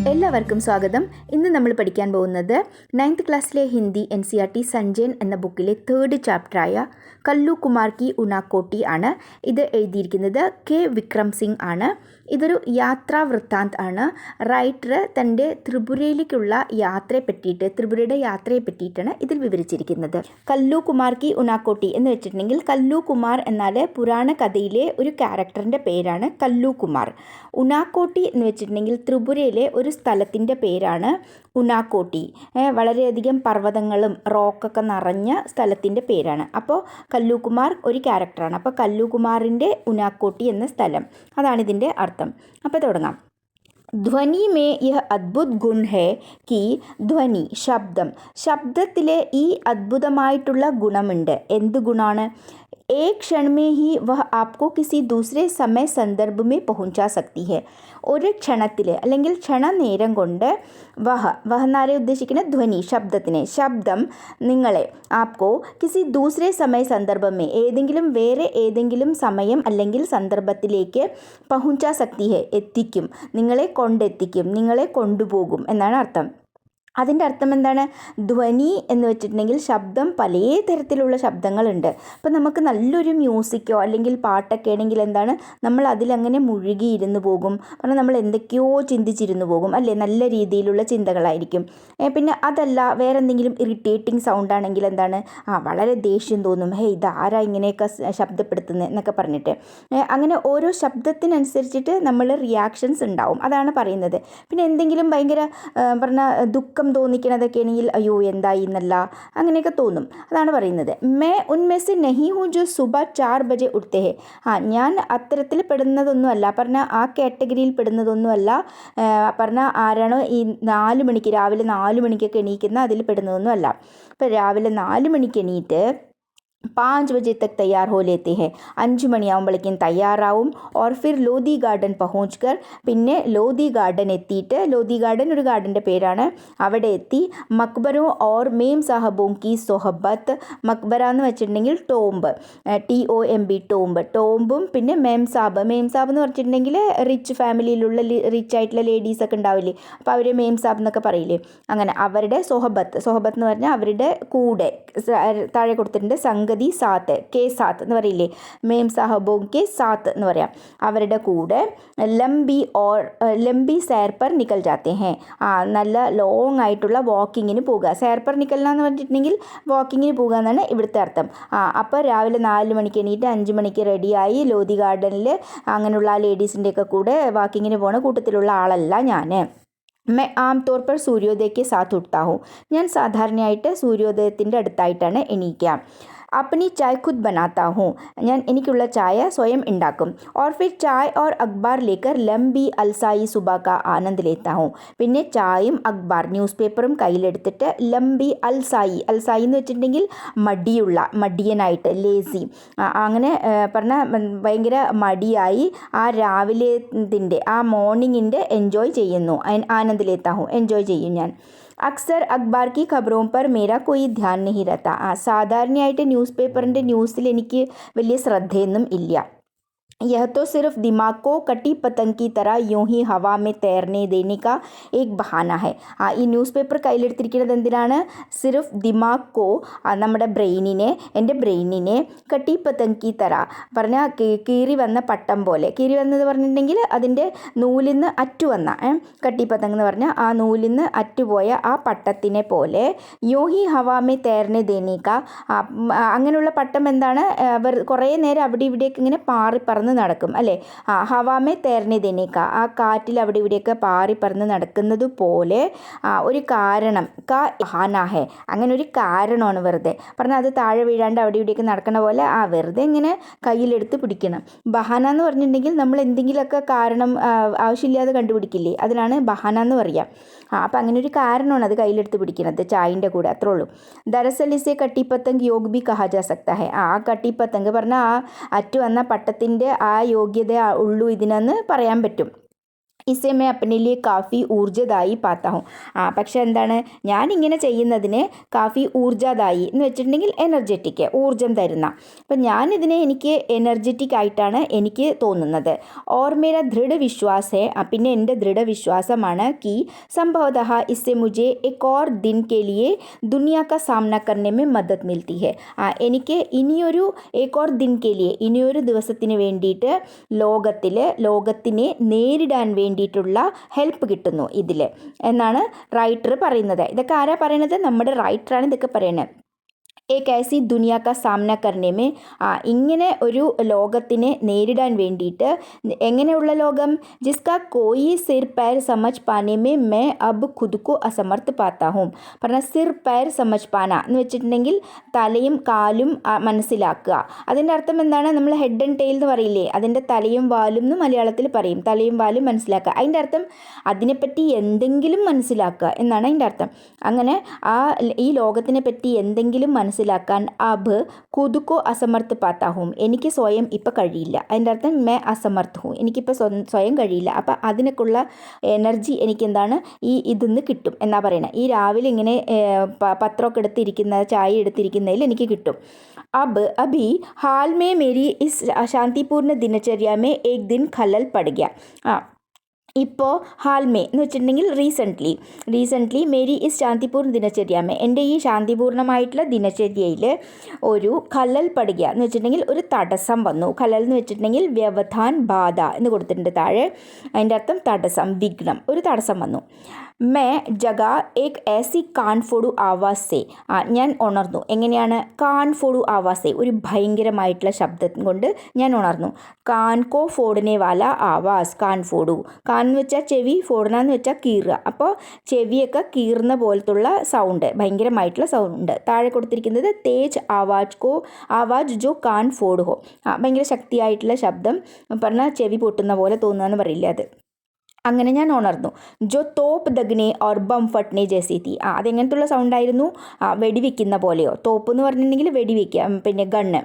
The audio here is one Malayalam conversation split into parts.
എല്ലാവർക്കും സ്വാഗതം. ഇന്ന് നമ്മൾ പഠിക്കാൻ പോകുന്നത് 9th ക്ലാസ്സിലെ ഹിന്ദി NCERT സഞ്ജയൻ എന്ന ബുക്കിലെ 3rd ചാപ്റ്ററായ കല്ലു കുമാർ കി ഉനാക്കോട്ടി ആണ്. ഇത് എഴുതിയിരിക്കുന്നത് കെ വിക്രം സിംഗ് ആണ്. ഇതൊരു യാത്രാ വൃത്താന്ത് ആണ്. റൈറ്റർ തൻ്റെ ത്രിപുരയിലേക്കുള്ള ത്രിപുരയുടെ യാത്രയെ പറ്റിയിട്ടാണ് ഇതിൽ വിവരിച്ചിരിക്കുന്നത്. കല്ലു കുമാർ കി ഉനാക്കോട്ടി എന്ന് വെച്ചിട്ടുണ്ടെങ്കിൽ കല്ലു കുമാർ എന്നാൽ പുരാണ കഥയിലെ ഒരു ക്യാരക്ടറിൻ്റെ പേരാണ് കല്ലു കുമാർ. ഉനാക്കോട്ടി എന്ന് വെച്ചിട്ടുണ്ടെങ്കിൽ ത്രിപുരയിലെ ഒരു സ്ഥലത്തിൻ്റെ പേരാണ് ഉനാക്കോട്ടി. വളരെയധികം പർവ്വതങ്ങളും റോക്കൊക്കെ നിറഞ്ഞ സ്ഥലത്തിൻ്റെ പേരാണ്. അപ്പോൾ കല്ലുകുമാർ ഒരു ക്യാരക്ടറാണ്. അപ്പോൾ കല്ലുകുമാറിൻ്റെ ഉനാക്കോട്ടി എന്ന സ്ഥലം, അതാണ് ഇതിൻ്റെ അർത്ഥം. അപ്പോൾ തുടങ്ങാം. ധ്വനി മേ യഹ് അദ്ഭുത് ഗുൺ ഹേ കി ധ്വനി ശബ്ദത്തിലെ ഈ അദ്ഭുതമായിട്ടുള്ള ഗുണമുണ്ട്. എന്ത് ഗുണമാണ്? एक क्षण में ही वह आपको किसी दूसरे समय संदर्भ में पहुंचा सकती है. ഒരു ക്ഷണത്തിൽ അല്ലെങ്കിൽ ക്ഷണനേരം കൊണ്ട് വഹനാരെ ഉദ്ദേശിക്കുന്ന ധ്വനി ശബ്ദം നിങ്ങളെ ആപ്കോ കിസി ദൂസരെ സമയ സന്ദർഭമേ വേറെ ഏതെങ്കിലും സമയം അല്ലെങ്കിൽ സന്ദർഭത്തിലേക്ക് പഹുഞ്ചാ സക്തി ഹെ എത്തിക്കും, നിങ്ങളെ കൊണ്ടെത്തിക്കും, നിങ്ങളെ കൊണ്ടുപോകും എന്നാണ് അർത്ഥം. അതിൻ്റെ അർത്ഥം എന്താണ്? ധ്വനി എന്ന് വെച്ചിട്ടുണ്ടെങ്കിൽ ശബ്ദം പല തരത്തിലുള്ള ശബ്ദങ്ങളുണ്ട്. അപ്പോൾ നമുക്ക് നല്ലൊരു മ്യൂസിക്കോ അല്ലെങ്കിൽ പാട്ടൊക്കെ ആണെങ്കിൽ എന്താണ്, നമ്മൾ അതിലങ്ങനെ മുഴുകിയിരുന്നു പോകും. കാരണം നമ്മൾ എന്തൊക്കെയോ ചിന്തിച്ചിരുന്നു പോകും അല്ലേ, നല്ല രീതിയിലുള്ള ചിന്തകളായിരിക്കും. പിന്നെ അതല്ല വേറെ എന്തെങ്കിലും ഇറിറ്റേറ്റിംഗ് സൗണ്ട് ആണെങ്കിൽ എന്താണ്, വളരെ ദേഷ്യം തോന്നും, ഇതാരാ ഇങ്ങനെയൊക്കെ ശബ്ദപ്പെടുത്തുന്നത് എന്നൊക്കെ പറഞ്ഞിട്ട്. അങ്ങനെ ഓരോ ശബ്ദത്തിനനുസരിച്ചിട്ട് നമ്മൾ റിയാക്ഷൻസ് ഉണ്ടാവും, അതാണ് പറയുന്നത്. പിന്നെ എന്തെങ്കിലും ഭയങ്കര ദുഃഖം തോന്നിക്കണതൊക്കെ ആണെങ്കിൽ അയ്യോ എന്തായി എന്നല്ല, അങ്ങനെയൊക്കെ തോന്നും, അതാണ് പറയുന്നത്. മേ ഉൻമേ സെ നഹി ഹൂ ജോ സുബഹ 4 ബജെ ഉഠ്തേ ഹെ. ഞാൻ അത്തരത്തിൽ പെടുന്നതൊന്നുമല്ല, പറഞ്ഞാൽ ആ കാറ്റഗറിയിൽ പെടുന്നതൊന്നുമല്ല. പറഞ്ഞാൽ ആരാണോ ഈ 4 മണിക്ക് രാവിലെ 4 മണിക്കൊക്കെ എണീക്കുന്ന അതിൽ പെടുന്നതൊന്നുമല്ല. ഇപ്പോൾ രാവിലെ 4 മണിക്ക് എണീറ്റ് 5 बजे तक तैयार हो लेते हैं. 5 മണിയാകുമ്പോഴേക്കും തയ്യാറാവും. ഓർ ഫിർ ലോധി ഗാർഡൻ പഹുഞ്ച് കർ, പിന്നെ ലോധി ഗാർഡൻ എത്തിയിട്ട്, ലോധി ഗാർഡൻ ഒരു ഗാർഡൻ്റെ പേരാണ്, അവിടെ എത്തി മക്ബറോ ഓർ മേം സാഹബോം കി സൊഹബത്ത്. മക്ബറ എന്ന് വെച്ചിട്ടുണ്ടെങ്കിൽ ടോംബ്, TOMB ടോംബും പിന്നെ മേം സാബ് എന്ന് പറഞ്ഞിട്ടുണ്ടെങ്കിൽ റിച്ച് ഫാമിലിയിലുള്ള റിച്ച് ആയിട്ടുള്ള ലേഡീസൊക്കെ ഉണ്ടാവില്ലേ, അപ്പോൾ അവർ മേം സാബ് എന്നൊക്കെ പറയില്ലേ, അങ്ങനെ അവരുടെ സൊഹബത്ത് എന്ന് പറഞ്ഞാൽ അവരുടെ കൂടെ, താഴെ കൊടുത്തിട്ടുണ്ട് സംഗതി കെ സാത്ത് എന്ന് പറയില്ലേ, മേം സാഹബോം കെ സാത്ത് എന്ന് പറയാം, അവരുടെ കൂടെ ലംബി സൈർ പർ നിക്കൽ ജാത്തെ ഹേ. നല്ല ലോങ് ആയിട്ടുള്ള വാക്കിങ്ങിന് പോകുക. സൈർ പർ നിക്കൽന എന്ന് പറഞ്ഞിട്ടുണ്ടെങ്കിൽ വാക്കിങ്ങിന് പോകുക എന്നാണ് ഇവിടുത്തെ അർത്ഥം. അപ്പോൾ രാവിലെ 4 മണിക്ക് എണീറ്റ് 5 മണിക്ക് റെഡിയായി ലോധി ഗാർഡനിൽ അങ്ങനെയുള്ള ആ ലേഡീസിൻ്റെയൊക്കെ കൂടെ വാക്കിങ്ങിന് പോണ കൂട്ടത്തിലുള്ള ആളല്ല ഞാൻ. मैं आमतौर पर सूर्योदय के साथ उठता हूँ. ഞാൻ സാധാരണയായിട്ട് സൂര്യോദയത്തിൻ്റെ അടുത്തായിട്ടാണ് എണീക്കുക. अपनी चाय खुद बनाता हूँ. ഞാൻ എനിക്കുള്ള ചായ സ്വയം ഉണ്ടാക്കും. और फिर चाय और अखबार लेकर लंबी अलसाई सुबह का आनंद लेता हूँ. പിന്നെ ചായയും അഖ്ബാർ ന്യൂസ് പേപ്പറും കയ്യിലെടുത്തിട്ട് ലംബി അൽസായി എന്ന് വെച്ചിട്ടുണ്ടെങ്കിൽ മടിയനായിട്ട്, ലേസി, അങ്ങനെ പറഞ്ഞാൽ ഭയങ്കര മടിയായി ആ രാവിലത്തിൻ്റെ ആ മോർണിംഗിൻ്റെ എൻജോയ് ചെയ്യുന്നു. ആനന്ദ് ലേത്താ ഹൂँ, എൻജോയ് ചെയ്യും ഞാൻ. അക്സർ അഖ്ബാർ കി ഖബറോം പർ മേരാ കോയി ധ്യാൻ നഹി രഹതാ. സാധാരണയായിട്ട് ന്യൂസ് പേപ്പറിൻ്റെ ന്യൂസിൽ എനിക്ക് വലിയ ശ്രദ്ധയൊന്നും ഇല്ല. यह तो सिर्फ दिमाग को कटी पतंग की तरह यूं ही हवा में तैरने देने का एक बहाना है. ഈ ന്യൂസ് പേപ്പർ കയ്യിലെടുത്തിരിക്കുന്നത് എന്തിനാണ്? സിർഫ് ദിമാഗ് കോ, നമ്മുടെ എൻ്റെ ബ്രെയിനിനെ കട്ടി പതംഗ് കി തറ പറഞ്ഞാൽ കീറി വന്ന പട്ടം പോലെ, കീറി വന്നത് പറഞ്ഞിട്ടുണ്ടെങ്കിൽ അതിൻ്റെ നൂലിന്ന് അറ്റുവന്ന, കട്ടി പതംഗ് എന്ന് പറഞ്ഞാൽ ആ നൂലിന്ന് അറ്റുപോയ ആ പട്ടത്തിനെ പോലെ, യോ ഹി ഹവാമേ തേർനെ ദേനിക, അങ്ങനെയുള്ള പട്ടം എന്താണ്, കുറേ നേരം അവിടെ ഇവിടേക്ക് ഇങ്ങനെ പറന്ന് നടക്കും അല്ലേ. ഹവാമേ തേർനെ ദേനിക, ആ കാറ്റിൽ അവിടെ ഇവിടെയൊക്കെ പറന്ന് നടക്കുന്നത് പോലെ ഒരു കാരണം, ബഹാനാഹെ, അങ്ങനെ ഒരു കാരണമാണ് വെറുതെ പറഞ്ഞാൽ, അത് താഴെ വീഴാണ്ട് അവിടെ ഇവിടെയൊക്കെ നടക്കണ പോലെ വെറുതെ ഇങ്ങനെ കയ്യിലെടുത്ത് പിടിക്കണം. ബഹാന എന്ന് പറഞ്ഞിട്ടുണ്ടെങ്കിൽ നമ്മൾ എന്തെങ്കിലുമൊക്കെ കാരണം ആവശ്യമില്ലാതെ കണ്ടുപിടിക്കില്ലേ, അതിനാണ് ബഹാന എന്ന് പറയുക. അപ്പം അങ്ങനെ ഒരു കാരണമാണ് അത് കയ്യിലെടുത്ത് പിടിക്കുന്നത് ചായൻ്റെ കൂടെ, അത്രേ ഉള്ളൂ. ദരസൽ ഇസെ കട്ടിപ്പത്തങ്ക് योग भी कहा जा सकता है. ആ കട്ടിപ്പത്തങ്ക് പറഞ്ഞാൽ ആ അറ്റു വന്ന പട്ടത്തിൻ്റെ ആ യോഗ്യത ഉള്ളൂ ഇതിനെന്ന് പറയാൻ പറ്റും. ഇസെ മേ അപ്പനെ ലിയെ കാഫി ഊർജ്ജദായി പാത്താ ഹൂം. പക്ഷെ എന്താണ്, ഞാനിങ്ങനെ ചെയ്യുന്നതിന് കാഫി ഊർജ്ജദായി എന്ന് വെച്ചിട്ടുണ്ടെങ്കിൽ എനർജറ്റിക്, ഊർജ്ജം തരുന്ന. അപ്പം ഞാനിതിനെ എനിക്ക് എനർജറ്റിക് ആയിട്ടാണ് എനിക്ക് തോന്നുന്നത്. ഓർ മേര ദൃഢ വിശ്വാസ് ഹെ, പിന്നെ എൻ്റെ ദൃഢവിശ്വാസമാണ് കി സംഭവതഃ ഇസ്സെ മുझे एक और दिन के लिए दुनिया का सामना करने में मदद मिलती है. എനിക്ക് ഇനിയൊരു एक और दिन के लिए, ഇനിയൊരു ദിവസത്തിന് വേണ്ടിയിട്ട് ലോകത്തിനെ നേരിടാൻ വേണ്ടിയിട്ടുള്ള ഹെൽപ്പ് കിട്ടുന്നു ഇതിൽ എന്നാണ് റൈറ്റർ പറയുന്നത്. ഇതൊക്കെ ആരാ പറയണത്? നമ്മുടെ റൈറ്ററാണ് ഇതൊക്കെ പറയുന്നത്. एक ऐसी दुनिया का सामना करने में, ഇങ്ങനെ ഒരു ലോകത്തിനെ നേരിടാൻ വേണ്ടിയിട്ട്, എങ്ങനെയുള്ള ലോകം? ജിസ്കാ കോയി സിർ പൈർ സമജ് പാനെ മേ മേ അബ് ഖുദ് കോ അസമർത്ത് പാത്താ ഹൂം. പറഞ്ഞാൽ സിർ പൈർ സമജ് പാന എന്ന് വെച്ചിട്ടുണ്ടെങ്കിൽ തലയും കാലും മനസ്സിലാക്കുക. അതിൻ്റെ അർത്ഥം എന്താണ്? നമ്മൾ ഹെഡ് ആൻഡ് ടെയിൽ എന്ന് പറയില്ലേ, അതിൻ്റെ തലയും വാലും എന്ന് മലയാളത്തിൽ പറയും. തലയും വാലും മനസ്സിലാക്കുക. അതിൻ്റെ അർത്ഥം അതിനെപ്പറ്റി എന്തെങ്കിലും മനസ്സിലാക്കുക എന്നാണ് അതിൻ്റെ അർത്ഥം. അങ്ങനെ ഈ ലോകത്തിനെ പറ്റി എന്തെങ്കിലും മനസ്സിലാക്കാൻ അബ് ഖുദ് കോ അസമർത്ത് പാത്താ ഹൂം, എനിക്ക് സ്വയം ഇപ്പം കഴിയില്ല. അതിൻ്റെ അർത്ഥം മേ അസമർത്ത് ഹൂം, എനിക്കിപ്പോൾ സ്വയം കഴിയില്ല. അപ്പം അതിനൊക്കെയുള്ള എനർജി എനിക്കെന്താണ് ഇതിന്ന് കിട്ടും എന്നാ പറയണത്. ഈ രാവിലെ ഇങ്ങനെ പത്രമൊക്കെ എടുത്തിരിക്കുന്ന, ചായ എടുത്തിരിക്കുന്നതിൽ എനിക്ക് കിട്ടും. अभी हाल में मेरी इस शांतिपूर्ण दिनचर्या में एक दिन खलल पड़ गया. ഇപ്പോൾ ഹാൽമേ എന്ന് വെച്ചിട്ടുണ്ടെങ്കിൽ റീസെൻ്റ്ലി മേരി ഇസ് ശാന്തിപൂർണ്ണ ദിനചര്യാമേ, എൻ്റെ ഈ ശാന്തിപൂർണ്ണമായിട്ടുള്ള ദിനചര്യയിൽ ഒരു ഖലൽ പടുക എന്ന് വെച്ചിട്ടുണ്ടെങ്കിൽ ഒരു തടസ്സം വന്നു. ഖലൽ എന്ന് വെച്ചിട്ടുണ്ടെങ്കിൽ വ്യവധാൻ ബാധ എന്ന് കൊടുത്തിട്ടുണ്ട് താഴെ. അതിൻ്റെ അർത്ഥം തടസ്സം, വിഘ്നം, ഒരു തടസ്സം വന്നു. May ജഗ Ek AC can ഫോഡു Awas say, ഞാൻ ഉണർന്നു. എങ്ങനെയാണ്? കാൻ ഫോഡു ആവാസ് സേ, ഒരു ഭയങ്കരമായിട്ടുള്ള ശബ്ദം കൊണ്ട് ഞാൻ ഉണർന്നു. കാൻ കോ ഫോഡനെ വാല ആവാസ്, കാൻ ഫോഡു. കാൻ എന്ന് വെച്ചാൽ ചെവി, ഫോഡന എന്ന് വെച്ചാൽ കീറുക. അപ്പോൾ ചെവിയൊക്കെ കീറുന്ന പോലത്തുള്ള സൗണ്ട്, ഭയങ്കരമായിട്ടുള്ള സൗണ്ട്. താഴെ കൊടുത്തിരിക്കുന്നത് തേജ് ആവാജ് ജോ കാൻ ഫോഡ് ഹോ, ഭയങ്കര ശക്തിയായിട്ടുള്ള ശബ്ദം, പറഞ്ഞാൽ ചെവി പൊട്ടുന്ന പോലെ തോന്നുക എന്ന് പറയില്ല അത്. അങ്ങനെ ഞാൻ ഉണർന്നു. ജോ തോപ്പ് ദഗ്നെ ഓർ ബം ഫട്നെ ജേസി തീ, അതെങ്ങനത്തുള്ള സൗണ്ടായിരുന്നു? വെടിവെക്കുന്ന പോലെയോ. തോപ്പ് എന്ന് പറഞ്ഞിട്ടുണ്ടെങ്കിൽ വെടിവെക്കുക, പിന്നെ ഗണ്ണ്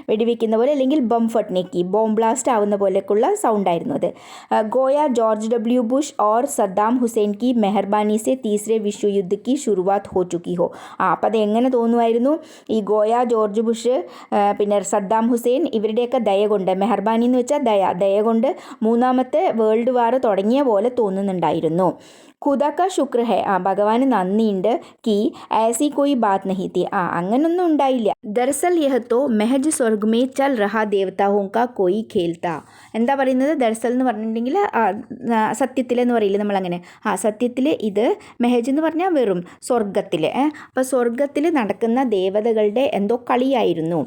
വെടിവെക്കുന്ന പോലെ, അല്ലെങ്കിൽ ബം ഫട്നേക്ക് ബോംബ് ബ്ലാസ്റ്റ് ആവുന്ന പോലെയൊക്കെയുള്ള സൗണ്ടായിരുന്നു അത്. ഗോയ ജോർജ് ഡബ്ല്യു ബുഷ് ഓർ സദ്ദാം ഹുസൈൻ കി മെഹർബാനി സെ തീസരെ വിശ്വയുദ്ധ കി ശുരുവാത്ത് ഹോ ചുക്കി ഹോ. അപ്പം അത് എങ്ങനെ തോന്നുമായിരുന്നു? ഈ ഗോയ ജോർജ് ബുഷ്, പിന്നെ സദ്ദാം ഹുസൈൻ, ഇവരുടെയൊക്കെ ദയ കൊണ്ട്, മെഹർബാനി എന്ന് വെച്ചാൽ ദയ കൊണ്ട് മൂന്നാമത്തെ വേൾഡ് വാർ തുടങ്ങിയ പോലെ തോന്നുന്നുണ്ടായിരുന്നു. ഖുദാ കാ ശുക്ർ ഹെ, ഭഗവാന് നന്ദിയുണ്ട്. കി ऐसी कोई बात नहीं थी, അങ്ങനൊന്നും ഉണ്ടായില്ല. ദർസൽ യഹ് തോ മെഹജ് സ്വർഗ് മേ ചൽ രഹാ ദേവതാഹോं का कोई खेल था. എന്താ പറയുന്നത്? ദർസൽ എന്ന് പറഞ്ഞിട്ടുണ്ടെങ്കിൽ സത്യത്തിൽ എന്ന് പറയില്ല നമ്മളങ്ങനെ. സത്യത്തിൽ ഇത് മെഹജ് എന്ന് പറഞ്ഞാൽ വെറും സ്വർഗത്തിൽ. അപ്പോൾ സ്വർഗത്തിൽ നടക്കുന്ന ദേവതകളുടെ എന്തോ കളിയായിരുന്നു.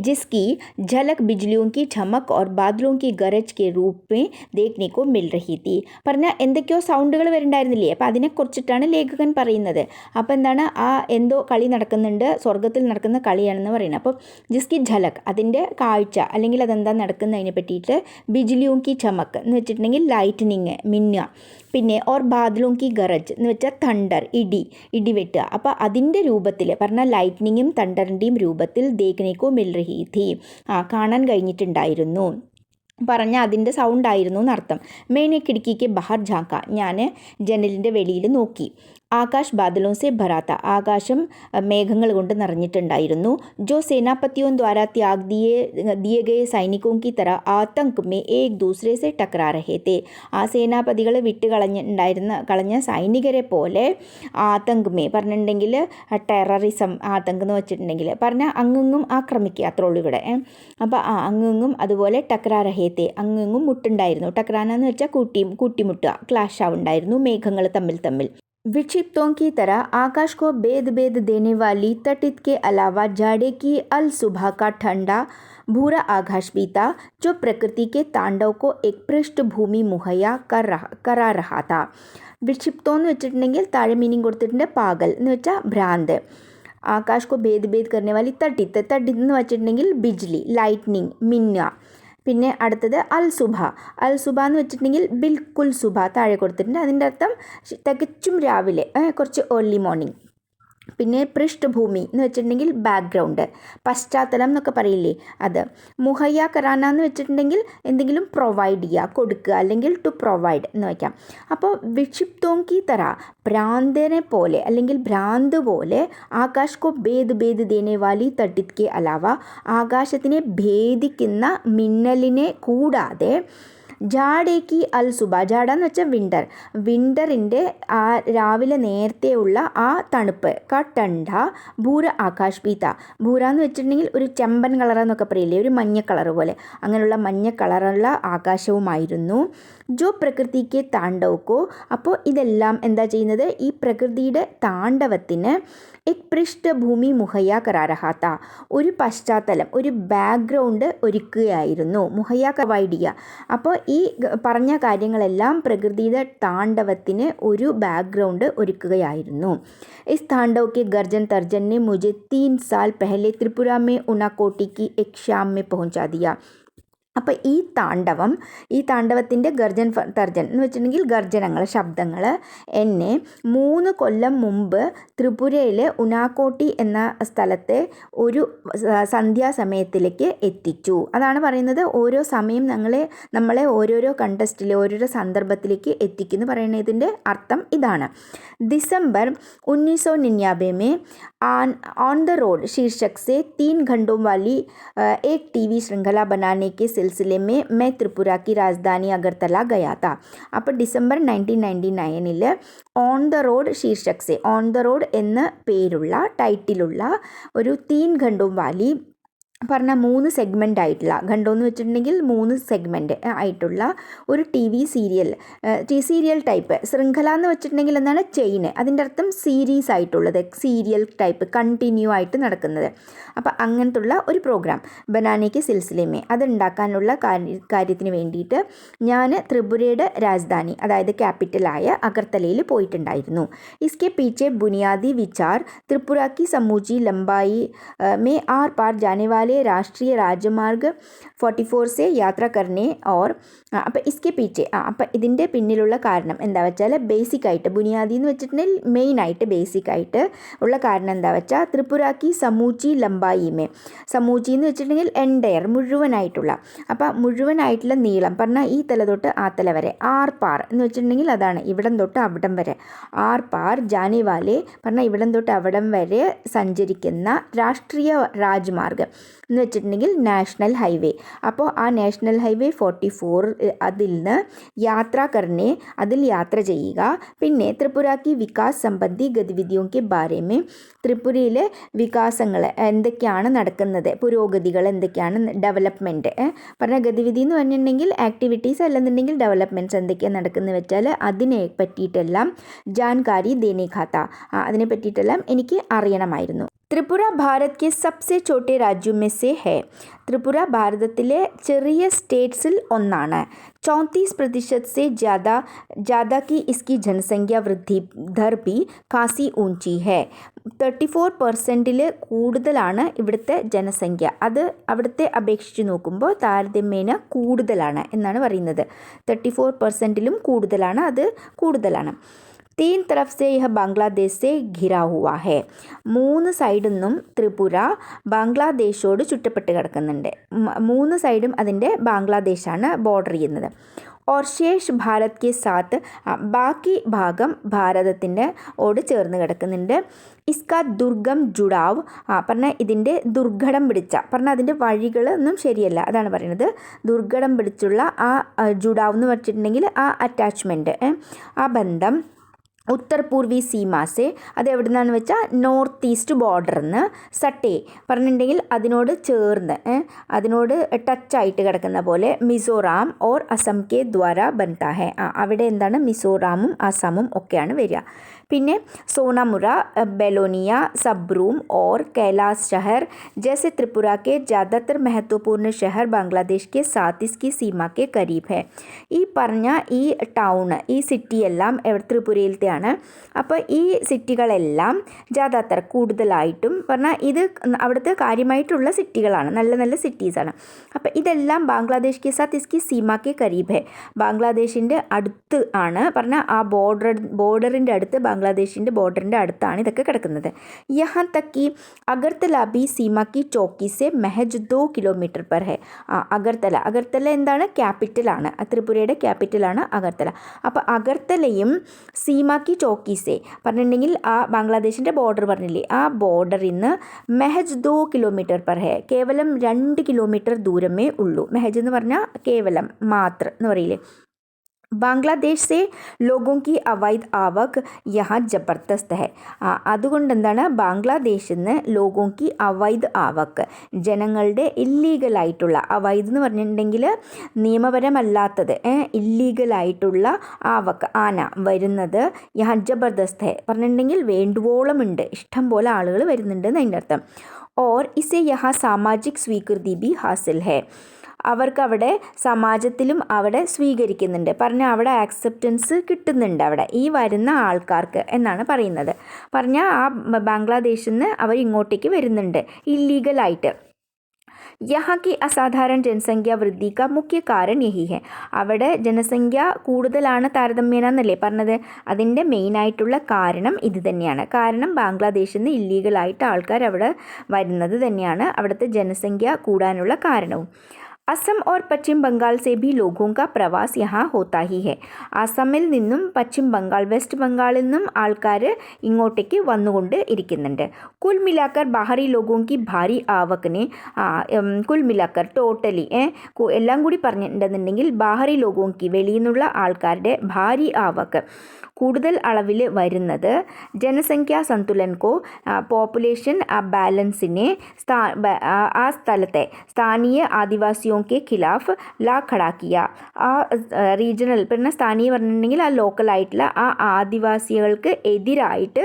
जिसकी झलक बिजलियों की चमक और बादलों की गरज के रूप में देखने को मिल रही थी. പറഞ്ഞാൽ എന്തൊക്കെയോ സൗണ്ടുകൾ വരുന്നുണ്ടായിരുന്നില്ലേ? അപ്പോൾ അതിനെക്കുറിച്ചിട്ടാണ് ലേഖകൻ പറയുന്നത്. അപ്പോൾ എന്താണ്? എന്തോ കളി നടക്കുന്നുണ്ട്, സ്വർഗത്തിൽ നടക്കുന്ന കളിയാണെന്ന് പറയുന്നത്. അപ്പോൾ ജിസ്കി ഝലക്, അതിൻ്റെ കാഴ്ച, അല്ലെങ്കിൽ അതെന്താ നടക്കുന്നതിനെ പറ്റിയിട്ട്. ബിജ്ലിയോം കി ചമക്ക് എന്ന് വെച്ചിട്ടുണ്ടെങ്കിൽ ലൈറ്റനിങ്, മിന്നുക. പിന്നെ ഓർ ബാദലോം കി ഗറജ് എന്ന് വെച്ചാൽ തണ്ടർ, ഇടിവെട്ടുക. അപ്പോൾ അതിൻ്റെ രൂപത്തിൽ പറഞ്ഞാൽ ലൈറ്റ്നിങ്ങും തണ്ടറിൻ്റെയും രൂപത്തിൽ ദേഖ്നേക്കോ മിൽ റഹി ഥി, കാണാൻ കഴിഞ്ഞിട്ടുണ്ടായിരുന്നു. പറഞ്ഞ അതിൻ്റെ സൗണ്ടായിരുന്നു എന്നർത്ഥം. മേനെ കിടക്കിക്ക് ബഹർ ഝാക്ക, ഞാൻ ജനലിൻ്റെ വെളിയിൽ നോക്കി. ആകാശ് ബാദലോं से भरा था, ആകാശം മേഘങ്ങൾ കൊണ്ട് നിറഞ്ഞിട്ടുണ്ടായിരുന്നു. जो सेनापतियों द्वारा त्याग दिए गए सैनिकों की तरह आतंक में एक दूसरे से टकरा रहे थे. ആ സേനാപതികൾ കളഞ്ഞ സൈനികരെ പോലെ ആതങ്ക് മേ പറഞ്ഞിട്ടുണ്ടെങ്കിൽ ടെററിസം, ആതങ്ക് എന്ന് വെച്ചിട്ടുണ്ടെങ്കിൽ പറഞ്ഞാൽ അങ്ങും ആക്രമിക്കുക, അത്രേ ഉള്ളൂ ഇവിടെ. അപ്പോൾ അങ്ങും അതുപോലെ ടക്രാ രഹേത്തെ, അങ്ങും മുട്ടുണ്ടായിരുന്നു. ടക്രാന എന്ന് വെച്ചാൽ കൂട്ടിമുട്ടുക, ക്ലാഷ് ആവുണ്ടായിരുന്നു മേഘങ്ങൾ തമ്മിൽ. विक्षिप्तों की तरह आकाश को बेद देने वाली तटित के अलावा जाड़े की अल सुबह का ठंडा भूरा आकाश भी था, जो प्रकृति के तांडव को एक पृष्ठभूमि मुहैया करा रहा था. विक्षिप्तों എന്ന് വെച്ചിട്ടുണ്ടെങ്കിൽ താഴെ മീനിങ് കൊടുത്തിട്ടുണ്ട്. പാഗൽ എന്ന് വെച്ചാൽ ഭ്രാന്ത്. ആകാശ് കോ ഭേദ് करने वाली തട്ടിത്ത് എന്ന് വെച്ചിട്ടുണ്ടെങ്കിൽ ബിജ്ലി, ലൈറ്റ്നിങ്, മിന്നുക. പിന്നെ അടുത്തത് അൽ സുബ എന്ന് വെച്ചിട്ടുണ്ടെങ്കിൽ ബിൽക്കുൽ സുബ താഴെ കൊടുത്തിട്ടുണ്ട്. അതിൻ്റെ അർത്ഥം തികച്ചും രാവിലെ, കുറച്ച് ഏർലി മോർണിംഗ്. പിന്നെ പൃഷ്ഠഭൂമി എന്ന് വെച്ചിട്ടുണ്ടെങ്കിൽ ബാക്ക്ഗ്രൗണ്ട്, പശ്ചാത്തലം എന്നൊക്കെ പറയില്ലേ അത്. മുഹയ്യ കറാന എന്ന് വെച്ചിട്ടുണ്ടെങ്കിൽ എന്തെങ്കിലും പ്രൊവൈഡ് ചെയ്യുക, കൊടുക്കുക, അല്ലെങ്കിൽ ടു പ്രൊവൈഡ് എന്ന് വയ്ക്കാം. അപ്പോൾ വിക്ഷിപ്തോം കി തറ, ഭ്രാന്തനെ പോലെ അല്ലെങ്കിൽ ഭ്രാന്ത് പോലെ, ആകാശ് കോ ഭേദ് ദേനെ വാലി തട്ടിത് കെ അലാവ, ആകാശത്തിനെ ഭേദിക്കുന്ന മിന്നലിനെ കൂടാതെ, ജാടേക്ക് അൽ സുബ, ജാട എന്ന് വെച്ചാൽ വിൻ്റർ, വിൻ്ററിൻ്റെ ആ രാവിലെ നേരത്തെയുള്ള ആ തണുപ്പ്, കട്ടണ്ട ഭൂര ആകാശ് പീത്ത, ഭൂര എന്ന് വെച്ചിട്ടുണ്ടെങ്കിൽ ഒരു ചെമ്പൻ കളറെന്നൊക്കെ പറയില്ലേ, ഒരു മഞ്ഞ കളർ പോലെ, അങ്ങനെയുള്ള മഞ്ഞ കളറുള്ള ആകാശവുമായിരുന്നു. ജോ പ്രകൃതിക്ക് താണ്ഡവക്കോ, അപ്പോൾ ഇതെല്ലാം എന്താ ചെയ്യുന്നത്, ഈ പ്രകൃതിയുടെ താണ്ഡവത്തിന് എക് പൃഷ്ഠഭൂമി മുഹയ്യ കരാരഹാത്ത, ഒരു പശ്ചാത്തലം, ഒരു ബാക്ക്ഗ്രൗണ്ട് ഒരുക്കുകയായിരുന്നു. മുഹയ്യ പ്രൊവൈഡ് ചെയ്യുക. അപ്പോൾ ഈ പറഞ്ഞ കാര്യങ്ങളെല്ലാം പ്രകൃതിയുടെ താണ്ഡവത്തിന് ഒരു ബാക്ക്ഗ്രൗണ്ട് ഒരുക്കുകയായിരുന്നു. इस तांडव के गर्जन तर्जन ने मुझे 3 साल पहले त्रिपुरा में उनाकोटी की एक शाम में पहुंचा दिया. അപ്പോൾ ഈ താണ്ഡവത്തിൻ്റെ ഗർജൻ തർജൻ എന്ന് വെച്ചിട്ടുണ്ടെങ്കിൽ ഗർജനങ്ങൾ, ശബ്ദങ്ങൾ എന്നെ 3 കൊല്ലം മുമ്പ് ത്രിപുരയിലെ ഉനാക്കോട്ടി എന്ന സ്ഥലത്തെ ഒരു സന്ധ്യാസമയത്തിലേക്ക് എത്തിച്ചു. അതാണ് പറയുന്നത്, ഓരോ സമയം നമ്മളെ ഓരോരോ കണ്ടസ്റ്റിൽ ഓരോരോ സന്ദർഭത്തിലേക്ക് എത്തിക്കുന്നു പറയുന്നതിൻ്റെ അർത്ഥം ഇതാണ്. दिसंबर 1999 में ऑन द रोड शीर्षक से 3 घंटों वाली एक टीवी श्रृंखला बनाने के सिलसिले में मैं त्रिपुरा की राजधानी अगरतला गया था. അപ്പോൾ ഡിസംബർ 1999 ഓൺ ദ റോഡ് ശീർഷക് സെ, ഓൺ ദ റോഡ് എന്ന പേരുള്ള ടൈറ്റിലുള്ള ഒരു 3 घंटों वाली പറഞ്ഞ 3 സെഗ്മെൻ്റ് ആയിട്ടുള്ള, ഖണ്ഡം എന്ന് വെച്ചിട്ടുണ്ടെങ്കിൽ 3 സെഗ്മെൻറ്റ് ആയിട്ടുള്ള ഒരു സീരിയൽ ടൈപ്പ്, ശൃംഖല എന്ന് വെച്ചിട്ടുണ്ടെങ്കിൽ എന്താണ്, ചെയിന്, അതിൻ്റെ അർത്ഥം സീരീസ് ആയിട്ടുള്ളത്, സീരിയൽ ടൈപ്പ്, കണ്ടിന്യൂ ആയിട്ട് നടക്കുന്നത്. അപ്പോൾ അങ്ങനത്തുള്ള ഒരു പ്രോഗ്രാം ബനാനയ്ക്ക് സിൽസിലമേ, അതുണ്ടാക്കാനുള്ള കാര്യത്തിന് വേണ്ടിയിട്ട് ഞാൻ ത്രിപുരയുടെ രാജധാനി, അതായത് ക്യാപിറ്റലായ അഗർത്തലയിൽ പോയിട്ടുണ്ടായിരുന്നു. ഇസ്കെ പീछे ബുനിയാദി വിചാർ त्रिपुरा की समूची लंबाई में आर पार जाने वाले राष्ट्रीय राजमार्ग 44 से യാത്ര करने और അപ്പോൾ ഇസ്കെ പീച്ചെ, അപ്പോൾ ഇതിൻ്റെ പിന്നിലുള്ള കാരണം എന്താ വെച്ചാൽ, ബേസിക്കായിട്ട് ബുനിയാദി എന്ന് വെച്ചിട്ടുണ്ടെങ്കിൽ മെയിനായിട്ട് ബേസിക്കായിട്ട് ഉള്ള കാരണം എന്താ വെച്ചാൽ, ത്രിപുരാക്കി സമൂച്ചി ലംബായിമേ, സമൂച്ചി എന്ന് വെച്ചിട്ടുണ്ടെങ്കിൽ എൻഡയർ, മുഴുവനായിട്ടുള്ള, അപ്പോൾ മുഴുവനായിട്ടുള്ള നീളം പറഞ്ഞാൽ ഈ തല തൊട്ട് ആ തല വരെ, ആർ പാർ എന്ന് വെച്ചിട്ടുണ്ടെങ്കിൽ അതാണ് ഇവിടം തൊട്ട് അവിടം വരെ, ആർ പാർ ജാനേവാലെ പറഞ്ഞാൽ ഇവിടം തൊട്ട് അവിടം വരെ സഞ്ചരിക്കുന്ന രാഷ്ട്രീയ രാജ്മാർഗ് എന്ന് വെച്ചിട്ടുണ്ടെങ്കിൽ നാഷണൽ ഹൈവേ. അപ്പോൾ ആ നാഷണൽ ഹൈവേ 44 അതിൽ നിന്ന് അതിൽ യാത്ര ചെയ്യുക. പിന്നെ ത്രിപുരാക്കി വികാസ് സംബന്ധി ഗതിവിധിയോ കെ ബാരേമേ, ത്രിപുരയിലെ വികാസങ്ങൾ എന്തൊക്കെയാണ് നടക്കുന്നത്, പുരോഗതികൾ എന്തൊക്കെയാണ്, ഡെവലപ്മെൻറ്റ് പറഞ്ഞ ഗതിവിധി എന്ന് പറഞ്ഞിട്ടുണ്ടെങ്കിൽ ആക്ടിവിറ്റീസ്, അല്ലെന്നുണ്ടെങ്കിൽ ഡെവലപ്മെൻറ്റ്സ് എന്തൊക്കെയാണ് നടക്കുന്നത് വെച്ചാൽ അതിനെ പറ്റിയിട്ടെല്ലാം ജാൻകാരി ദേനെ ഖാത്ത, അതിനെ പറ്റിയിട്ടെല്ലാം എനിക്ക് അറിയണമായിരുന്നു. ത്രിപുര ഭാരത് കെ സബ്സെ ചോട്ടെ രാജ്യം में से है. ത്രിപുര ഭാരതത്തിലെ ചെറിയ സ്റ്റേറ്റ്സിൽ ഒന്നാണ്. 34% से ज़्यादा की इसकी जनसंख्या वृद्धि दर भी काफ़ी ऊंची है. 34% കൂടുതലാണ് ഇവിടുത്തെ ജനസംഖ്യ. അത് അവിടുത്തെ അപേക്ഷിച്ച് നോക്കുമ്പോൾ താരതമ്യേന കൂടുതലാണ് എന്നാണ് പറയുന്നത്. 34%ലും കൂടുതലാണ്, അത് കൂടുതലാണ്. 3 तरफ से यह बांग्लादेश से घिरा हुआ है. 3 സൈഡിൽ നിന്നും ത്രിപുര ബാംഗ്ലാദേശോട് ചുറ്റപ്പെട്ട് കിടക്കുന്നുണ്ട്. 3 സൈഡും അതിൻ്റെ ബാംഗ്ലാദേശാണ് ബോർഡർ ചെയ്യുന്നത്. और शेष भारत के साथ ബാക്കി ഭാഗം ഭാരതത്തിൻ്റെ ഓട് ചേർന്ന് കിടക്കുന്നുണ്ട്. ഇസ്കാ ദുർഗം ജുഡാവ് പറഞ്ഞാൽ ഇതിൻ്റെ ദുർഘടം പിടിച്ച പറഞ്ഞാൽ അതിൻ്റെ വഴികളൊന്നും ശരിയല്ല, അതാണ് പറയുന്നത്. ദുർഘടം പിടിച്ചുള്ള ആ ജുഡാവ് എന്ന് വെച്ചിട്ടുണ്ടെങ്കിൽ ആ അറ്റാച്ച്മെൻറ്റ്, ആ ബന്ധം ഉത്തർ പൂർവി സീമാസെ, അത് എവിടെ നിന്നാന്ന് വെച്ചാൽ നോർത്ത് ഈസ്റ്റ് ബോർഡറിൽ നിന്ന്, സട്ടേ പറഞ്ഞിട്ടുണ്ടെങ്കിൽ അതിനോട് ചേർന്ന്, അതിനോട് ടച്ചായിട്ട് കിടക്കുന്ന പോലെ, മിസോറാം ഓർ അസം കെ ദ്വാര ബൻതാ ഹെ, അവിടെ എന്താണ് മിസോറാമും അസമും ഒക്കെയാണ് വരിക. പിന്നെ सोनामुर, बेलोनिया, सबरूम और कैलाश शहर जैसे त्रिपुरा के ज़्यादातर महत्वपूर्ण शहर बांग्लादेश के साथ इसकी सीमा के करीब है. ഈ പറഞ്ഞ ഈ ടൗൺ, ഈ സിറ്റി എല്ലാം ത്രിപുരയിലത്തെയാണ്. സിറ്റിയാണ്. അപ്പോൾ ഈ സിറ്റികളെല്ലാം ജാദാത്തർ കൂടുതലായിട്ടും പറഞ്ഞാൽ ഇത് അവിടുത്തെ കാര്യമായിട്ടുള്ള സിറ്റികളാണ്, നല്ല നല്ല സിറ്റീസാണ്. അപ്പോൾ ഇതെല്ലാം ബാംഗ്ലാദേശ് കെ സാത്ത് ഇസ്കി സീമ കെ കരീബ് ഹെ, ബാംഗ്ലാദേശിൻ്റെ അടുത്ത് ആണ് പറഞ്ഞാൽ ആ ബോർഡറിൻ്റെ അടുത്ത്, ബാംഗ്ലാദേശിൻ്റെ ബോർഡറിൻ്റെ അടുത്താണ് ഇതൊക്കെ കിടക്കുന്നത്. യഹാൻ തക് കി അഗർത്തല ബി സീമ കി ചോക്കി സെ മെഹജ് 2 കിലോമീറ്റർ പെർ ഹെ. അഗർത്തല എന്താണ്? ക്യാപിറ്റലാണ്, ത്രിപുരയുടെ ക്യാപിറ്റലാണ് അഗർത്തല. അപ്പോൾ അഗർത്തലയും സീമ കി ചോക്കി സെ പറഞ്ഞിട്ടുണ്ടെങ്കിൽ ആ ബാംഗ്ലാദേശിൻ്റെ ബോർഡർ പറഞ്ഞില്ലേ, ആ ബോർഡറിൽ നിന്ന് മെഹജ് 2 കിലോമീറ്റർ പെർ ഹെ, കേവലം 2 കിലോമീറ്റർ ദൂരമേ ഉള്ളൂ. മെഹജ് എന്ന് പറഞ്ഞാൽ കേവലം, മാത്ര എന്ന് പറയില്ലേ. ബാംഗ്ലാദേശ് സെ ലോഗോं की अवैध आवक यहाँ जबरदस्त है. അതുകൊണ്ട് എന്താണ്, ബാംഗ്ലാദേശിൽ നിന്ന് ലോഗോं की अवैध आवक, ജനങ്ങളുടെ ഇല്ലീഗലായിട്ടുള്ള, അവൈദ് എന്ന് പറഞ്ഞിട്ടുണ്ടെങ്കിൽ നിയമപരമല്ലാത്തത്, ഇല്ലീഗലായിട്ടുള്ള ആവക്ക്, ആന വരുന്നത്, യഹാ ജബർദസ്ത് ഹെ പറഞ്ഞിട്ടുണ്ടെങ്കിൽ വേണ്ടുവോളമുണ്ട്, ഇഷ്ടം പോലെ ആളുകൾ വരുന്നുണ്ട് എന്ന് അതിൻ്റെ അർത്ഥം. ഓർ ഇസെ യഹാ സാമാജിക് സ്വീകൃതി ബി ഹാസിൽ ഹെ, അവർക്കവിടെ സമാജത്തിലും അവിടെ സ്വീകരിക്കുന്നുണ്ട്, പറഞ്ഞാൽ അവിടെ ആക്സെപ്റ്റൻസ് കിട്ടുന്നുണ്ട് അവിടെ ഈ വരുന്ന ആൾക്കാർക്ക് എന്നാണ് പറയുന്നത്. പറഞ്ഞാൽ ആ ബാംഗ്ലാദേശിൽ നിന്ന് അവർ ഇങ്ങോട്ടേക്ക് വരുന്നുണ്ട് ഇല്ലീഗലായിട്ട്. यहाँ की അസാധാരണ ജനസംഖ്യ വൃദ്ധി കാ മുഖ്യ കാരൺ യഹി ഹെ, അവിടെ ജനസംഖ്യ കൂടുതലാണ് താരതമ്യേന എന്നല്ലേ പറഞ്ഞത്, അതിൻ്റെ മെയിനായിട്ടുള്ള കാരണം ഇത് തന്നെയാണ്. കാരണം ബാംഗ്ലാദേശിൽ നിന്ന് ഇല്ലീഗലായിട്ട് ആൾക്കാർ അവിടെ വരുന്നത് തന്നെയാണ് അവിടുത്തെ ജനസംഖ്യ കൂടാനുള്ള കാരണവും. असम और पश्चिम बंगाल से भी लोगों का प्रवास यहाँ होता ही है. അസമിൽ നിന്നും പശ്ചിം ബംഗാൾ, വെസ്റ്റ് ബംഗാളിൽ നിന്നും ആൾക്കാർ ഇങ്ങോട്ടേക്ക് വന്നുകൊണ്ട് ഇരിക്കുന്നുണ്ട്. കുൽ മിലാക്കർ ബാഹറി ലോഗോं की ഭാരി ആവക്കിനെ, കുൽ മിലാക്കർ ടോട്ടലി എല്ലാം കൂടി പറഞ്ഞിട്ടുണ്ടെന്നുണ്ടെങ്കിൽ ബാഹറി ലോഗോं की വെളിയിൽ നിന്നുള്ള ആൾക്കാരുടെ ഭാരി ആവക്ക് കൂടുതൽ അളവിൽ വരുന്നത് ജനസംഖ്യാ സന്തുലൻകോ, പോപ്പുലേഷൻ ബാലൻസിനെ ആ സ്ഥലത്തെ സ്ഥാനീയ ആദിവാസിയോ के खिलाफ ला खड़ा किया. ആ റീജിയണൽ പിന്നെ സ്ഥാനീയ പറഞ്ഞിട്ടുണ്ടെങ്കിൽ ആ ലോക്കലായിട്ടുള്ള ആ ആദിവാസികൾക്ക് എതിരായിട്ട്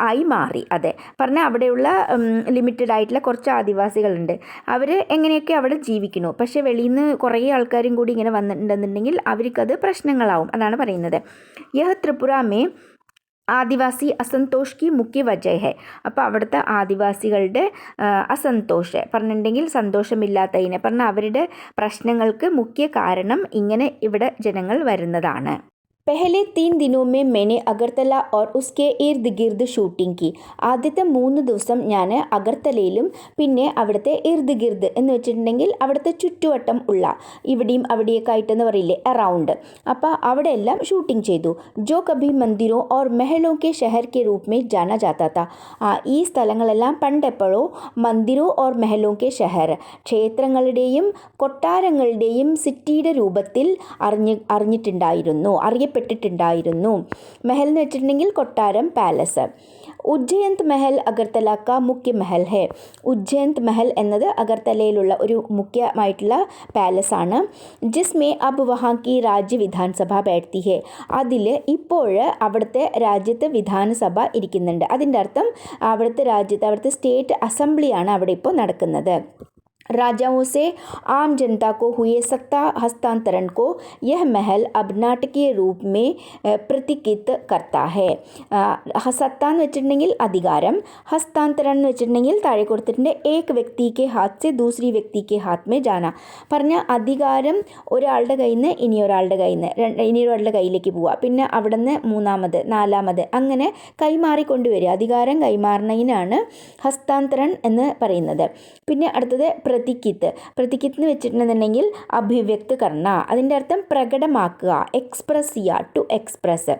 ആയി മാറി. അതെ പറഞ്ഞാൽ അവിടെയുള്ള ലിമിറ്റഡ് ആയിട്ടുള്ള കുറച്ച് ആദിവാസികളുണ്ട്, അവർ എങ്ങനെയൊക്കെ അവിടെ ജീവിക്കുന്നു, പക്ഷേ വെളിയിൽ നിന്ന് കുറേ ആൾക്കാരും കൂടി ഇങ്ങനെ വന്നിട്ടുണ്ടെന്നുണ്ടെങ്കിൽ അവർക്കത് പ്രശ്നങ്ങളാവും, അതാണ് പറയുന്നത്. യഹ് ത്രിപുര മേ ആദിവാസി അസന്തോഷ് കി മുഖ്യ വജഹ ഹെ, അപ്പോൾ അവിടുത്തെ ആദിവാസികളുടെ അസന്തോഷ് പറഞ്ഞിട്ടുണ്ടെങ്കിൽ സന്തോഷമില്ലാത്തതിനെ പറഞ്ഞാൽ അവരുടെ പ്രശ്നങ്ങൾക്ക് മുഖ്യ കാരണം ഇങ്ങനെ ഇവിടെ ജനങ്ങൾ വരുന്നതാണ്. पहले 3 दिनों में मैंने अगरतला और उसके इर्द गिर्द ഷൂട്ടിംഗ് की. ആദ്യത്തെ 3 ദിവസം ഞാൻ അഗർത്തലയിലും പിന്നെ അവിടുത്തെ ഇർദ് ഗിർദ് എന്ന് വെച്ചിട്ടുണ്ടെങ്കിൽ അവിടുത്തെ ചുറ്റുവട്ടം ഉള്ള, ഇവിടെയും അവിടെയൊക്കെ ആയിട്ടെന്ന് പറയില്ലേ, അറൗണ്ട്, അപ്പോൾ അവിടെ എല്ലാം ഷൂട്ടിംഗ് ചെയ്തു. ജോ Kabhi മന്ദിരോ or മെഹലോ K ഷഹർ K Roop may ജാനാ ജാതാ താ. ഈ സ്ഥലങ്ങളെല്ലാം പണ്ടെപ്പോഴോ മന്ദിരോ ഓർ മെഹലോ കെ ഷഹർ, ക്ഷേത്രങ്ങളുടെയും കൊട്ടാരങ്ങളുടെയും സിറ്റിയുടെ രൂപത്തിൽ അറിഞ്ഞിട്ടുണ്ടായിരുന്നു, പെട്ടിട്ടുണ്ടായിരുന്നു. മെഹൽ എന്ന് വെച്ചിട്ടുണ്ടെങ്കിൽ കൊട്ടാരം, പാലസ്. ഉജ്ജയന്ത് മെഹൽ അഗർത്തല കാ മുഖ്യ മെഹൽ ഹെ. ഉജ്ജയന്ത് മെഹൽ എന്നത് അഗർത്തലയിലുള്ള ഒരു മുഖ്യമായിട്ടുള്ള പാലസാണ്. ജിസ്മേ അബ് വഹാ കി രാജ്യ വിധാൻസഭ ബൈഠത്തി ഹെ. അതിൽ ഇപ്പോൾ അവിടുത്തെ രാജ്യത്ത് വിധാനസഭ ഇരിക്കുന്നുണ്ട്. അതിൻ്റെ അർത്ഥം അവിടുത്തെ രാജ്യത്ത് അവിടുത്തെ സ്റ്റേറ്റ് അസംബ്ലിയാണ് അവിടെ ഇപ്പോൾ നടക്കുന്നത്. राजाओं से आम जनता को हुए सत्ता हस्तांतरण को यह महल अब नाटकीय रूप में प्रतीकित करता है. സത്ത എന്ന് വെച്ചിട്ടുണ്ടെങ്കിൽ അധികാരം, ഹസ്താന്തരം എന്ന് വെച്ചിട്ടുണ്ടെങ്കിൽ താഴെ കൊടുത്തിട്ടുണ്ട് ഏക് വ്യക്തി കെ ഹാത്ത് സെ ദൂസരി വ്യക്തി കെ ഹാത്ത് മേ ജാന. പറഞ്ഞ അധികാരം ഒരാളുടെ കയ്യിൽ നിന്ന് ഇനിയൊരാളുടെ കയ്യിലേക്ക് പോവുക, പിന്നെ അവിടെ നിന്ന് മൂന്നാമത്, നാലാമത്, അങ്ങനെ കൈമാറിക്കൊണ്ടുവരിക. അധികാരം കൈമാറുന്നതിനാണ് ഹസ്താന്തരൺ എന്ന് പറയുന്നത്. പിന്നെ അടുത്തത് പ്രതിക്കിത്ത് എന്ന് വെച്ചിട്ടുണ്ടെന്നുണ്ടെങ്കിൽ അഭിവ്യക്ത് കർണ, അതിൻ്റെ അർത്ഥം പ്രകടമാക്കുക, എക്സ്പ്രസ് ചെയ്യുക, ടു എക്സ്പ്രസ്.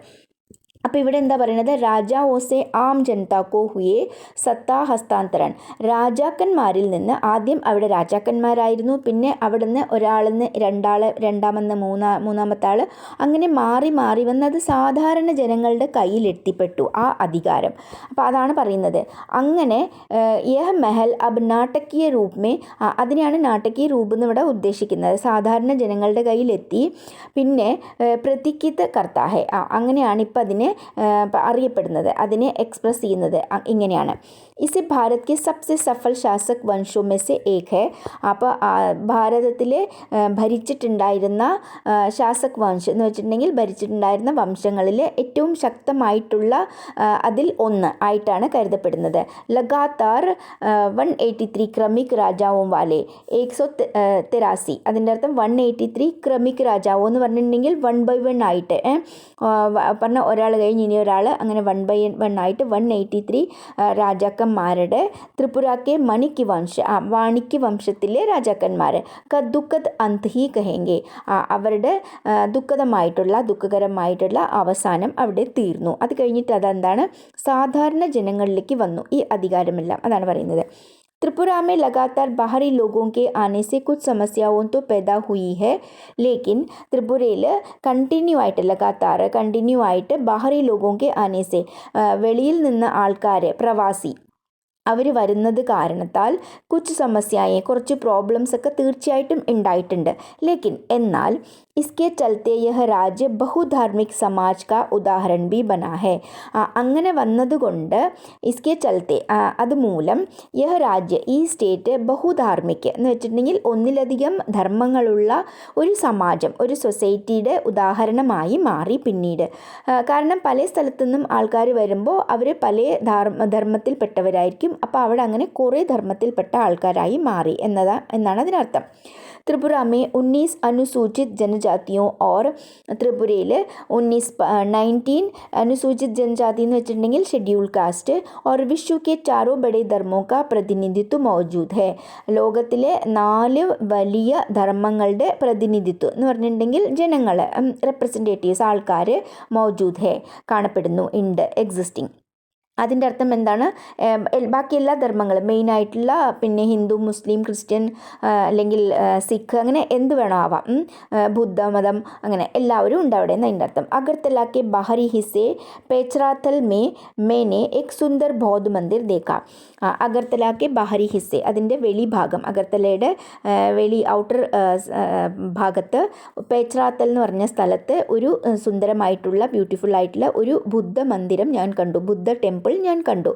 അപ്പോൾ ഇവിടെ എന്താ പറയുന്നത്, രാജാവോസെ ആം ജനതാക്കോ ഹുയെ സത്താ ഹസ്താന്തരൺ. രാജാക്കന്മാരിൽ നിന്ന്, ആദ്യം അവിടെ രാജാക്കന്മാരായിരുന്നു, പിന്നെ അവിടെ നിന്ന് ഒരാളിൽ നിന്ന് രണ്ടാമെന്ന് മൂന്നാമത്തെ ആൾ, അങ്ങനെ മാറി മാറി വന്നത് സാധാരണ ജനങ്ങളുടെ കയ്യിലെത്തിപ്പെട്ടു ആ അധികാരം. അപ്പോൾ അതാണ് പറയുന്നത്. അങ്ങനെ യഹ് മെഹൽ അബ് നാടകീയ രൂപ് മേ, അതിനെയാണ് നാടകീയ രൂപ് എന്ന് ഇവിടെ ഉദ്ദേശിക്കുന്നത്, സാധാരണ ജനങ്ങളുടെ കയ്യിലെത്തി. പിന്നെ പ്രതിക്കിത് കർത്താ ഹെ, അങ്ങനെയാണ് ഇപ്പം അതിനെ അറിയപ്പെടുന്നത്, അതിനെ എക്സ്പ്രസ് ചെയ്യുന്നത് ഇങ്ങനെയാണ്. इसे भारत के सबसे सफल शासक वंशों में से एक है. അപ്പോൾ ഭാരതത്തിലെ ഭരിച്ചിട്ടുണ്ടായിരുന്ന ശാസക് വംശം എന്ന് വെച്ചിട്ടുണ്ടെങ്കിൽ ഭരിച്ചിട്ടുണ്ടായിരുന്ന വംശങ്ങളിലെ ഏറ്റവും ശക്തമായിട്ടുള്ള അതിൽ ഒന്ന് ആയിട്ടാണ് കരുതപ്പെടുന്നത്. ലഗാതാർ 183 ക്രമിക് രാജാവും വാലെ 183. അതിൻ്റെ അർത്ഥം 183 ക്രമിക് രാജാവോ എന്ന് പറഞ്ഞിട്ടുണ്ടെങ്കിൽ 1 by 1 ആയിട്ട് പറഞ്ഞ ഒരാൾ കഴിഞ്ഞ് ഇനി ഒരാൾ അങ്ങനെ 1 by 1 ആയിട്ട് 183 രാജാക്കന്മാരുടെ ത്രിപുരക്കെ വാണിക്യ വംശത്തിലെ രാജാക്കന്മാർ ദുഃഖദ് അന്ത് ഹി കഹെങ്കെ, അവരുടെ ദുഃഖകരമായിട്ടുള്ള അവസാനം അവിടെ തീർന്നു. അത് കഴിഞ്ഞിട്ട് അതെന്താണ് സാധാരണ ജനങ്ങളിലേക്ക് വന്നു ഈ അധികാരമെല്ലാം. അതാണ് പറയുന്നത്. त्रिपुरा में लगातार बाहरी लोगों के आने से कुछ समस्याओं तो पैदा हुई है, लेकिन त्रिपुरയിൽ കണ്ടിന്യൂ ആയിട്ട് ബാഹറി ലോഗോं के आने से വെളിയിൽ നിന്ന് ആൾക്കാർ പ്രവാസി അവർ വരുന്നത് കാരണത്താൽ കുറച്ച് പ്രോബ്ലംസ് ഒക്കെ തീർച്ചയായിട്ടും ഉണ്ടായിട്ടുണ്ട്. ലേക്കിൻ എന്നാൽ इसके चलते यह राज्य बहुधार्मिक समाज का उदाहरण भी बना है. അങ്ങനെ വന്നതുകൊണ്ട് इसके चलते അതുമൂലം यह राज्य ഈ സ്റ്റേറ്റ് ബഹുധാർമിക് എന്ന് വെച്ചിട്ടുണ്ടെങ്കിൽ ഒന്നിലധികം ധർമ്മങ്ങളുള്ള ഒരു സമാജം, ഒരു സൊസൈറ്റിയുടെ ഉദാഹരണമായി മാറി പിന്നീട്. കാരണം പല സ്ഥലത്തു നിന്നും ആൾക്കാർ വരുമ്പോൾ അവർ പല ധർമ്മത്തിൽപ്പെട്ടവരായിരിക്കും. അപ്പോൾ അവിടെ അങ്ങനെ കുറേ ധർമ്മത്തിൽപ്പെട്ട ആൾക്കാരായി മാറി എന്നാണ് അതിനർത്ഥം. त्रिपुरा में 19 अनुसूचित जनजातियों और त्रिपुरയിൽ 19 अनुसूचित जनजाति എന്ന് വെച്ചിട്ടുണ്ടെങ്കിൽ ഷെഡ്യൂൾ കാസ്റ്റ് और विश्व के चारों बड़े धर्मों का प्रतिनिधित्व मौजूद है. ലോകത്തിലെ 4 വലിയ ധർമ്മങ്ങളുടെ പ്രതിനിധിത്വം എന്ന് പറഞ്ഞിട്ടുണ്ടെങ്കിൽ ജനങ്ങൾ റെപ്രസെൻറ്റേറ്റീവ്സ് ആൾക്കാർ മൗജൂദ് ഹെ കാണപ്പെടുന്നു, ഉണ്ട്, എക്സിസ്റ്റിംഗ്. അതിൻ്റെ അർത്ഥം എന്താണ്? ബാക്കി എല്ലാ ധർമ്മങ്ങളും മെയിനായിട്ടുള്ള പിന്നെ ഹിന്ദു, മുസ്ലിം, ക്രിസ്ത്യൻ അല്ലെങ്കിൽ സിഖ് അങ്ങനെ എന്ത് വേണോ ആവാം, ബുദ്ധമതം അങ്ങനെ എല്ലാവരും ഉണ്ട് അവിടെ എന്ന് അതിൻ്റെ അർത്ഥം. അഗർത്തലാക്കെ ബാഹരി ഹിസ്സെ പേച്ചറാത്തൽ മേനെ എക് സുന്ദർ ബൗദ്ധ മന്ദിർ ദേക്കാം. അഗർത്തലാക്കെ ബാഹരി ഹിസ്സെ അതിൻ്റെ വെളിഭാഗം, അഗർത്തലയുടെ ഔട്ടർ ഭാഗത്ത് പേച്ചറാത്തൽ എന്ന് പറഞ്ഞ സ്ഥലത്ത് ഒരു സുന്ദരമായിട്ടുള്ള ബ്യൂട്ടിഫുൾ ആയിട്ടുള്ള ഒരു ബുദ്ധ മന്ദിരം ഞാൻ കണ്ടു, ബുദ്ധ ടെമ്പിൾ ഞാൻ കണ്ടു.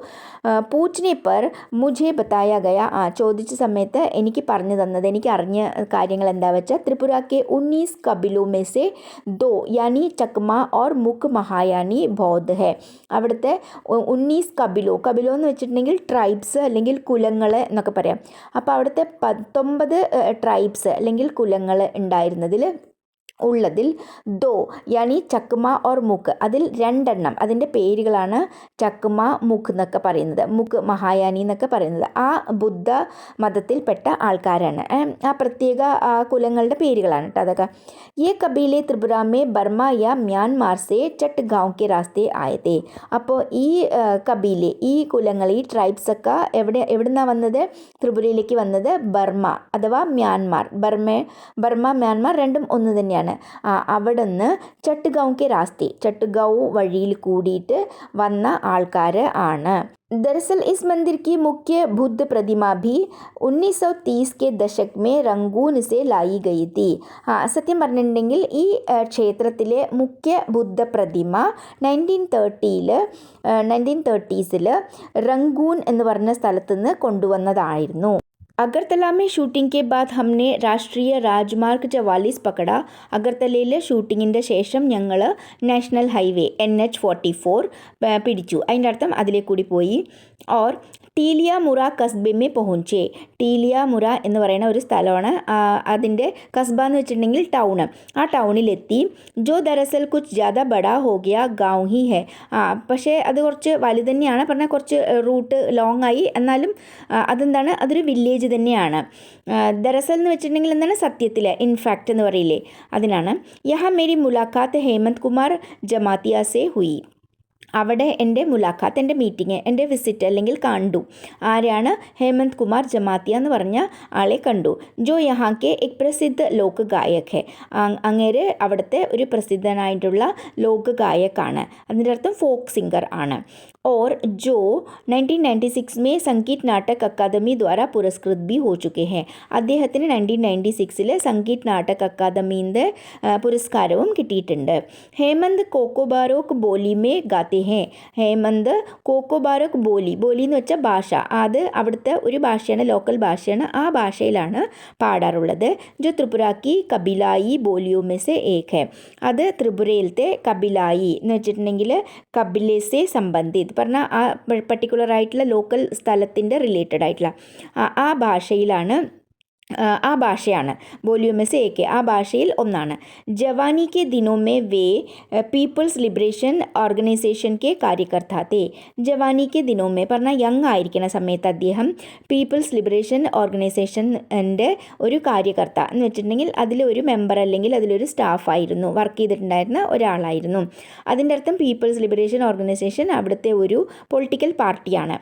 പൂച്ച്നെ പർ മുझे बताया गया, ചോദിച്ച സമയത്ത് എനിക്ക് പറഞ്ഞു തന്നത്, എനിക്ക് അറിഞ്ഞ കാര്യങ്ങൾ എന്താ വെച്ചാൽ त्रिपुरा के 19 कबीलों में से 2 यानी चकमा और मुख महायानी बौद्ध है. അവിടുത്തെ 19 കബിലോ എന്ന് വെച്ചിട്ടുണ്ടെങ്കിൽ ട്രൈബ്സ് അല്ലെങ്കിൽ കുലങ്ങൾ എന്നൊക്കെ പറയാം. അപ്പോൾ അവിടുത്തെ 19 ട്രൈബ്സ് അല്ലെങ്കിൽ കുലങ്ങൾ ഉണ്ടായിരുന്നതിൽ ഉള്ളതിൽ ദോ യാനി ചക്മ ഓർ മുക്ക്, അതിൽ 2 എണ്ണം അതിൻ്റെ പേരുകളാണ് ചക്മ, മുക്ക് എന്നൊക്കെ പറയുന്നത്, മുക്ക് മഹായാനി എന്നൊക്കെ പറയുന്നത് ആ ബുദ്ധ മതത്തിൽപ്പെട്ട ആൾക്കാരാണ്. ആ പ്രത്യേക കുലങ്ങളുടെ പേരുകളാണ് കേട്ടോ അതൊക്കെ. ഈ കബീലെ ത്രിപുരാമേ ബർമ യാ മ്യാൻമാർ സേ ചട്ട് ഗാവ് കെ രാസ്തേ ആയതേ. അപ്പോൾ ഈ കബീലെ, ഈ കുലങ്ങൾ, ഈ ട്രൈബ്സ് ഒക്കെ എവിടുന്നാണ് വന്നത്? ത്രിപുരയിലേക്ക് വന്നത് ബർമ അഥവാ മ്യാൻമാർ. ബർമ മ്യാൻമാർ രണ്ടും ഒന്ന് തന്നെയാണ്. അവിടെ നിന്ന് ചട്ടുഗാവ് കെ രാസ്തേ, ചട്ടുഗാവ് വഴിയിൽ കൂടിയിട്ട് വന്ന ആൾക്കാർ ആണ്. दरअसल इस मंदिर की मुख्य बुद्ध प्रतिमा भी 1930 के दशक में रंगून से लाई गई थी. സത്യം പറഞ്ഞിട്ടുണ്ടെങ്കിൽ ഈ ക്ഷേത്രത്തിലെ മുഖ്യ ബുദ്ധ പ്രതിമ 1930s റംഗൂൺ എന്ന് പറഞ്ഞ സ്ഥലത്തുനിന്ന് കൊണ്ടുവന്നതായിരുന്നു. അഗർത്തല में ഷൂട്ടിംഗ് के बाद हमने രാഷ്ട്രീയ രാജ്മാർഗ് 44 പക്കട. അഗർത്തലയിൽ ഷൂട്ടിങ്ങിൻ്റെ ശേഷം ഞങ്ങൾ നാഷണൽ ഹൈവേ NH44 പിടിച്ചു. അതിൻ്റെ അർത്ഥം അതിലേ കൂടി പോയി. Or ടീലിയാമുറ കസ്ബെ may പहुंचे. ടീലിയാമുറ എന്ന് പറയുന്ന ഒരു സ്ഥലമാണ്. അതിൻ്റെ കസ്ബ എന്ന് വെച്ചിട്ടുണ്ടെങ്കിൽ ടൗണ്. ആ ടൗണിലെത്തി. ജോ ദരസൽ കുച്ച് ജ്യാദാ ബഡാ ഹോ ഗയാ ഗാവ് ഹി ഹെ. പക്ഷേ അത് കുറച്ച് വലുത് തന്നെയാണ്, പറഞ്ഞാൽ കുറച്ച് റൂട്ട് ലോങ് ആയി, എന്നാലും അതെന്താണ്, അതൊരു വില്ലേജ് തന്നെയാണ്. ദരസൽ എന്ന് വെച്ചിട്ടുണ്ടെങ്കിൽ എന്താണ്, സത്യത്തിൽ, ഇൻഫാക്റ്റ് എന്ന് പറയില്ലേ, അതിനാണ്. യഹാ മേരി മുലാഖാത്ത് ഹേമന്ത് കുമാർ ജമാത്തിയ സെ ഹുയി. അവിടെ എൻ്റെ മുലാഖാത്ത്, എൻ്റെ മീറ്റിംഗ്, എൻ്റെ വിസിറ്റ് അല്ലെങ്കിൽ കണ്ടു. ആരെയാണ്? ഹേമന്ത് കുമാർ ജമാത്തിയ എന്ന് പറഞ്ഞ ആളെ കണ്ടു. ജോ യഹാക്കെ എക് പ്രസിദ്ധ ലോക് ഗായക് ഹെ. അങ്ങേര് അവിടുത്തെ ഒരു പ്രസിദ്ധനായിട്ടുള്ള ലോക് ഗായകാണ്. അതിൻ്റെ അർത്ഥം ഫോക്ക് സിംഗർ ആണ്. और जो 1996 में സംഗീത് നാടക് അക്കാദമി द्वारा പുരസ്കൃത് भी हो चुके हैं. അദ്ദേഹത്തിന് 1996 സംഗീത് നാടക് അക്കാദമിൻ്റെ പുരസ്കാരവും കിട്ടിയിട്ടുണ്ട്. ഹേമന്ത് കോക്കോബാരോക് ബോലി മേ ഗാത്തെ ഹേ. ഹേമന്ത് കോക്കോബാരോക് ബോലി എന്ന് വെച്ചാൽ ഭാഷ, അത് അവിടുത്തെ ഒരു ഭാഷയാണ്, ലോക്കൽ ഭാഷയാണ്, ആ ഭാഷയിലാണ് പാടാറുള്ളത്. ജോ ത്രിപുരാക്കി കബിലായി ബോലിയോ മേ സെ ഏക് ഹെ. അത് ത്രിപുരയിലത്തെ കബിലായി എന്ന് വെച്ചിട്ടുണ്ടെങ്കിൽ കബിലേസെ സംബന്ധിത് പറഞ്ഞാൽ ആ പർട്ടിക്കുലർ ആയിട്ടുള്ള ലോക്കൽ സ്ഥലത്തിൻ്റെ റിലേറ്റഡ് ആയിട്ടുള്ള ആ ഭാഷയിലാണ്, ആ ഭാഷയാണ് ബോലിയോ മേ സെ ഏക്, ആ ഭാഷയിൽ ഒന്നാണ്. ജവാനി കെ ദിനോ മേ വേ പീപ്പിൾസ് ലിബറേഷൻ ഓർഗനൈസേഷൻ കെ കാര്യകർത്താ തേ. ജവാനി കെ ദിനോ മേ പറഞ്ഞാൽ യങ് ആയിരിക്കുന്ന സമയത്ത് അദ്ദേഹം പീപ്പിൾസ് ലിബറേഷൻ ഓർഗനൈസേഷൻ്റെ ഒരു കാര്യകർത്ത എന്ന് വെച്ചിട്ടുണ്ടെങ്കിൽ അതിലൊരു മെമ്പർ അല്ലെങ്കിൽ അതിലൊരു സ്റ്റാഫായിരുന്നു, വർക്ക് ചെയ്തിട്ടുണ്ടായിരുന്ന ഒരാളായിരുന്നു. അതിൻ്റെ അർത്ഥം പീപ്പിൾസ് ലിബറേഷൻ ഓർഗനൈസേഷൻ അവിടുത്തെ ഒരു പൊളിറ്റിക്കൽ പാർട്ടിയാണ്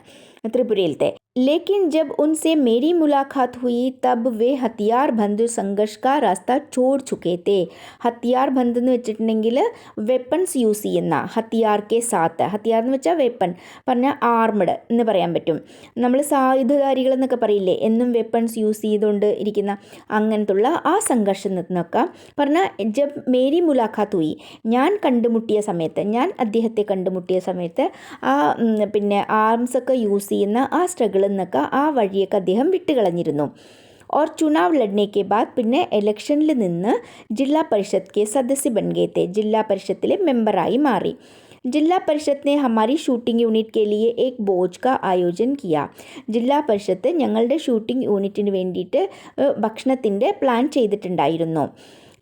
त्रिपुरेलते. लेकिन जब उनसे मेरी मुलाकात हुई तब वे हथियार बंद संघर्ष का रास्ता छोड़ चुके थे. हथियार बंद എന്ന് വെച്ചിട്ടുണ്ടെങ്കിൽ വെപ്പൺസ് യൂസ് ചെയ്യുന്ന, ഹത്തിയാർ കെ സാത്ത്, ഹത്തിയാർ എന്ന് വെച്ചാൽ വെപ്പൺ പറഞ്ഞാൽ ആർമഡ് എന്ന് പറയാൻ പറ്റും. നമ്മൾ സായുധധാരികൾ എന്നൊക്കെ പറയില്ലേ, എന്നും വെപ്പൺസ് യൂസ് ചെയ്തുകൊണ്ട് ഇരിക്കുന്ന അങ്ങനത്തുള്ള ആ സംഘർഷം നിന്നൊക്കെ പറഞ്ഞാൽ ജബ് മേരി മുലാഖാത്ത് ഹുയി, ഞാൻ കണ്ടുമുട്ടിയ സമയത്ത്, ഞാൻ അദ്ദേഹത്തെ കണ്ടുമുട്ടിയ സമയത്ത് ആ പിന്നെ ആർംസൊക്കെ യൂസ് ചെയ്യുന്ന ആ സ്ട്രഗിളിൽ നിന്നൊക്കെ ആ വഴിയൊക്കെ അദ്ദേഹം വിട്ടുകളഞ്ഞിരുന്നു. और चुनाव लड़ने के बाद പിന്നെ ഇലക്ഷനിൽ നിന്ന് ജില്ലാ പരിഷത്ത് के सदस्य बन गए थे. ജില്ലാ പരിഷത്തിലെ മെമ്പറായി മാറി. जिला परिषद ने हमारी शूटिंग യൂണിറ്റ് के लिए एक भोज का आयोजन किया. ജില്ലാ പരിഷത്ത് ഞങ്ങളുടെ ഷൂട്ടിംഗ് യൂണിറ്റിന് വേണ്ടിയിട്ട് ഭക്ഷണത്തിൻ്റെ പ്ലാൻ ചെയ്തിട്ടുണ്ടായിരുന്നു.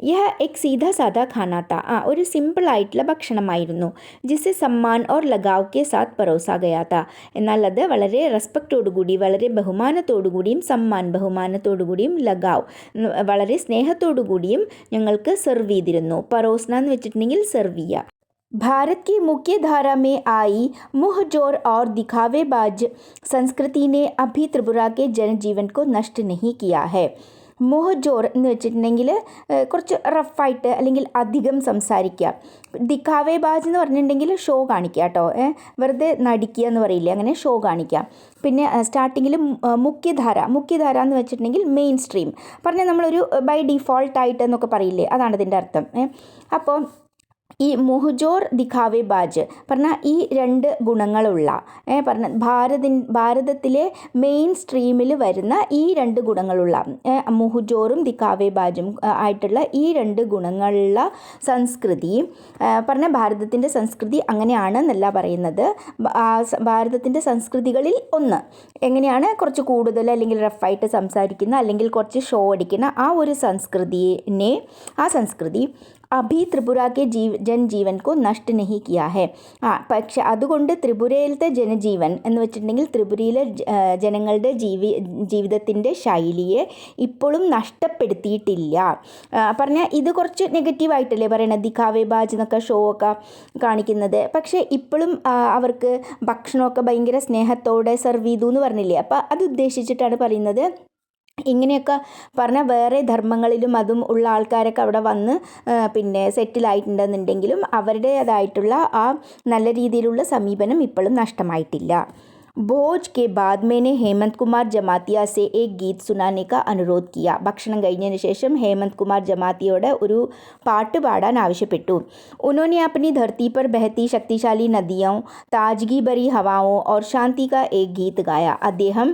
यह एक सीधा साधा खाना था. ഒരു സിമ്പിളായിട്ടുള്ള ഭക്ഷണമായിരുന്നു. ജിസെ സമ്മാൻ ഓർ ലഗാവ് കെ സാത്ത് പരോസാ ഗയാ താ. എന്നാൽ അത് വളരെ റെസ്പെക്റ്റോടുകൂടി, വളരെ ബഹുമാനത്തോടുകൂടിയും, ബഹുമാനത്തോടുകൂടിയും, ലഗാവ് വളരെ സ്നേഹത്തോടുകൂടിയും ഞങ്ങൾക്ക് സെർവ് ചെയ്തിരുന്നു. പരോസ്ന എന്ന് വെച്ചിട്ടുണ്ടെങ്കിൽ സെർവ് ചെയ്യുക. भारत की मुख्य धारा में आई मुंहजोर और दिखावेबाज संस्कृति ने अभी त्रिपुरा के जनजीवन को नष्ट नहीं किया है. മുഹജോർ എന്ന് വെച്ചിട്ടുണ്ടെങ്കിൽ കുറച്ച് റഫായിട്ട് അല്ലെങ്കിൽ അധികം സംസാരിക്കുക. ദിഖാവേബാജ് എന്ന് പറഞ്ഞിട്ടുണ്ടെങ്കിൽ ഷോ കാണിക്കുക കേട്ടോ, വെറുതെ നടിക്കുക എന്ന് പറയില്ലേ, അങ്ങനെ ഷോ കാണിക്കുക. പിന്നെ സ്റ്റാർട്ടിങ്ങിൽ മുഖ്യധാര എന്ന് വെച്ചിട്ടുണ്ടെങ്കിൽ മെയിൻ സ്ട്രീം പറഞ്ഞാൽ നമ്മളൊരു ബൈ ഡിഫോൾട്ടായിട്ട് എന്നൊക്കെ പറയില്ലേ, അതാണ് ഇതിൻ്റെ അർത്ഥം. അപ്പോൾ ഈ മുഹജോർ ദിഖാവേബാജ് പറഞ്ഞാൽ ഈ രണ്ട് ഗുണങ്ങളുള്ള പറഞ്ഞ ഭാരതത്തിലെ മെയിൻ സ്ട്രീമിൽ വരുന്ന ഈ രണ്ട് ഗുണങ്ങളുള്ള മുഹജോറും ദിഖാവേബാജും ആയിട്ടുള്ള ഈ രണ്ട് ഗുണങ്ങളുള്ള സംസ്കൃതി പറഞ്ഞാൽ ഭാരതത്തിൻ്റെ സംസ്കൃതി അങ്ങനെയാണെന്നല്ല പറയുന്നത്. ഭാരതത്തിൻ്റെ സംസ്കൃതികളിൽ ഒന്ന് എങ്ങനെയാണ് കുറച്ച് കൂടുതൽ അല്ലെങ്കിൽ റഫായിട്ട് സംസാരിക്കുന്ന അല്ലെങ്കിൽ കുറച്ച് ഷോ അടിക്കുന്ന ആ ഒരു സംസ്കൃതി അഭി ത്രിപുരയ്ക്ക് ജനജീവൻ കോ നഷ്ട നഹി കിയാ ഹെ. പക്ഷെ അതുകൊണ്ട് ത്രിപുരയിലത്തെ ജനജീവൻ എന്ന് വെച്ചിട്ടുണ്ടെങ്കിൽ ത്രിപുരയിലെ ജനങ്ങളുടെ ജീവിതത്തിൻ്റെ ശൈലിയെ ഇപ്പോഴും നഷ്ടപ്പെടുത്തിയിട്ടില്ല. പറഞ്ഞാൽ ഇത് കുറച്ച് നെഗറ്റീവായിട്ടല്ലേ പറയണത്, ദിഖാവേബാജ് എന്നൊക്കെ ഷോ ഒക്കെ കാണിക്കുന്നത്. പക്ഷേ ഇപ്പോഴും അവർക്ക് ഭക്ഷണമൊക്കെ ഭയങ്കര സ്നേഹത്തോടെ സെർവ് ചെയ്തു എന്ന് പറഞ്ഞില്ലേ, അപ്പോൾ അത് ഉദ്ദേശിച്ചിട്ടാണ് പറയുന്നത്. ഇങ്ങനെയൊക്കെ പറഞ്ഞാൽ വേറെ ധർമ്മങ്ങളിലും അതും ഉള്ള ആൾക്കാരൊക്കെ അവിടെ വന്ന് പിന്നെ സെറ്റിലായിട്ടുണ്ടെന്നുണ്ടെങ്കിലും അവരുടേതായിട്ടുള്ള ആ നല്ല രീതിയിലുള്ള സമീപനം ഇപ്പോഴും നഷ്ടമായിട്ടില്ല. भोज के बाद मैंने हेमंत कुमार जमातिया से एक गीत सुनाने का अनुरोध किया. ഭക്ഷണം കഴിഞ്ഞതിന് ശേഷം ഹേമന്ത് കുമാർ ജമാത്തിയോട് ഒരു പാട്ട് പാടാൻ ആവശ്യപ്പെട്ടു. उन्होंने अपनी धरती पर बहती शक्तिशाली नदियों, ताजगी भरी हवाओं और शांति का एक गीत गाया. അദ്ദേഹം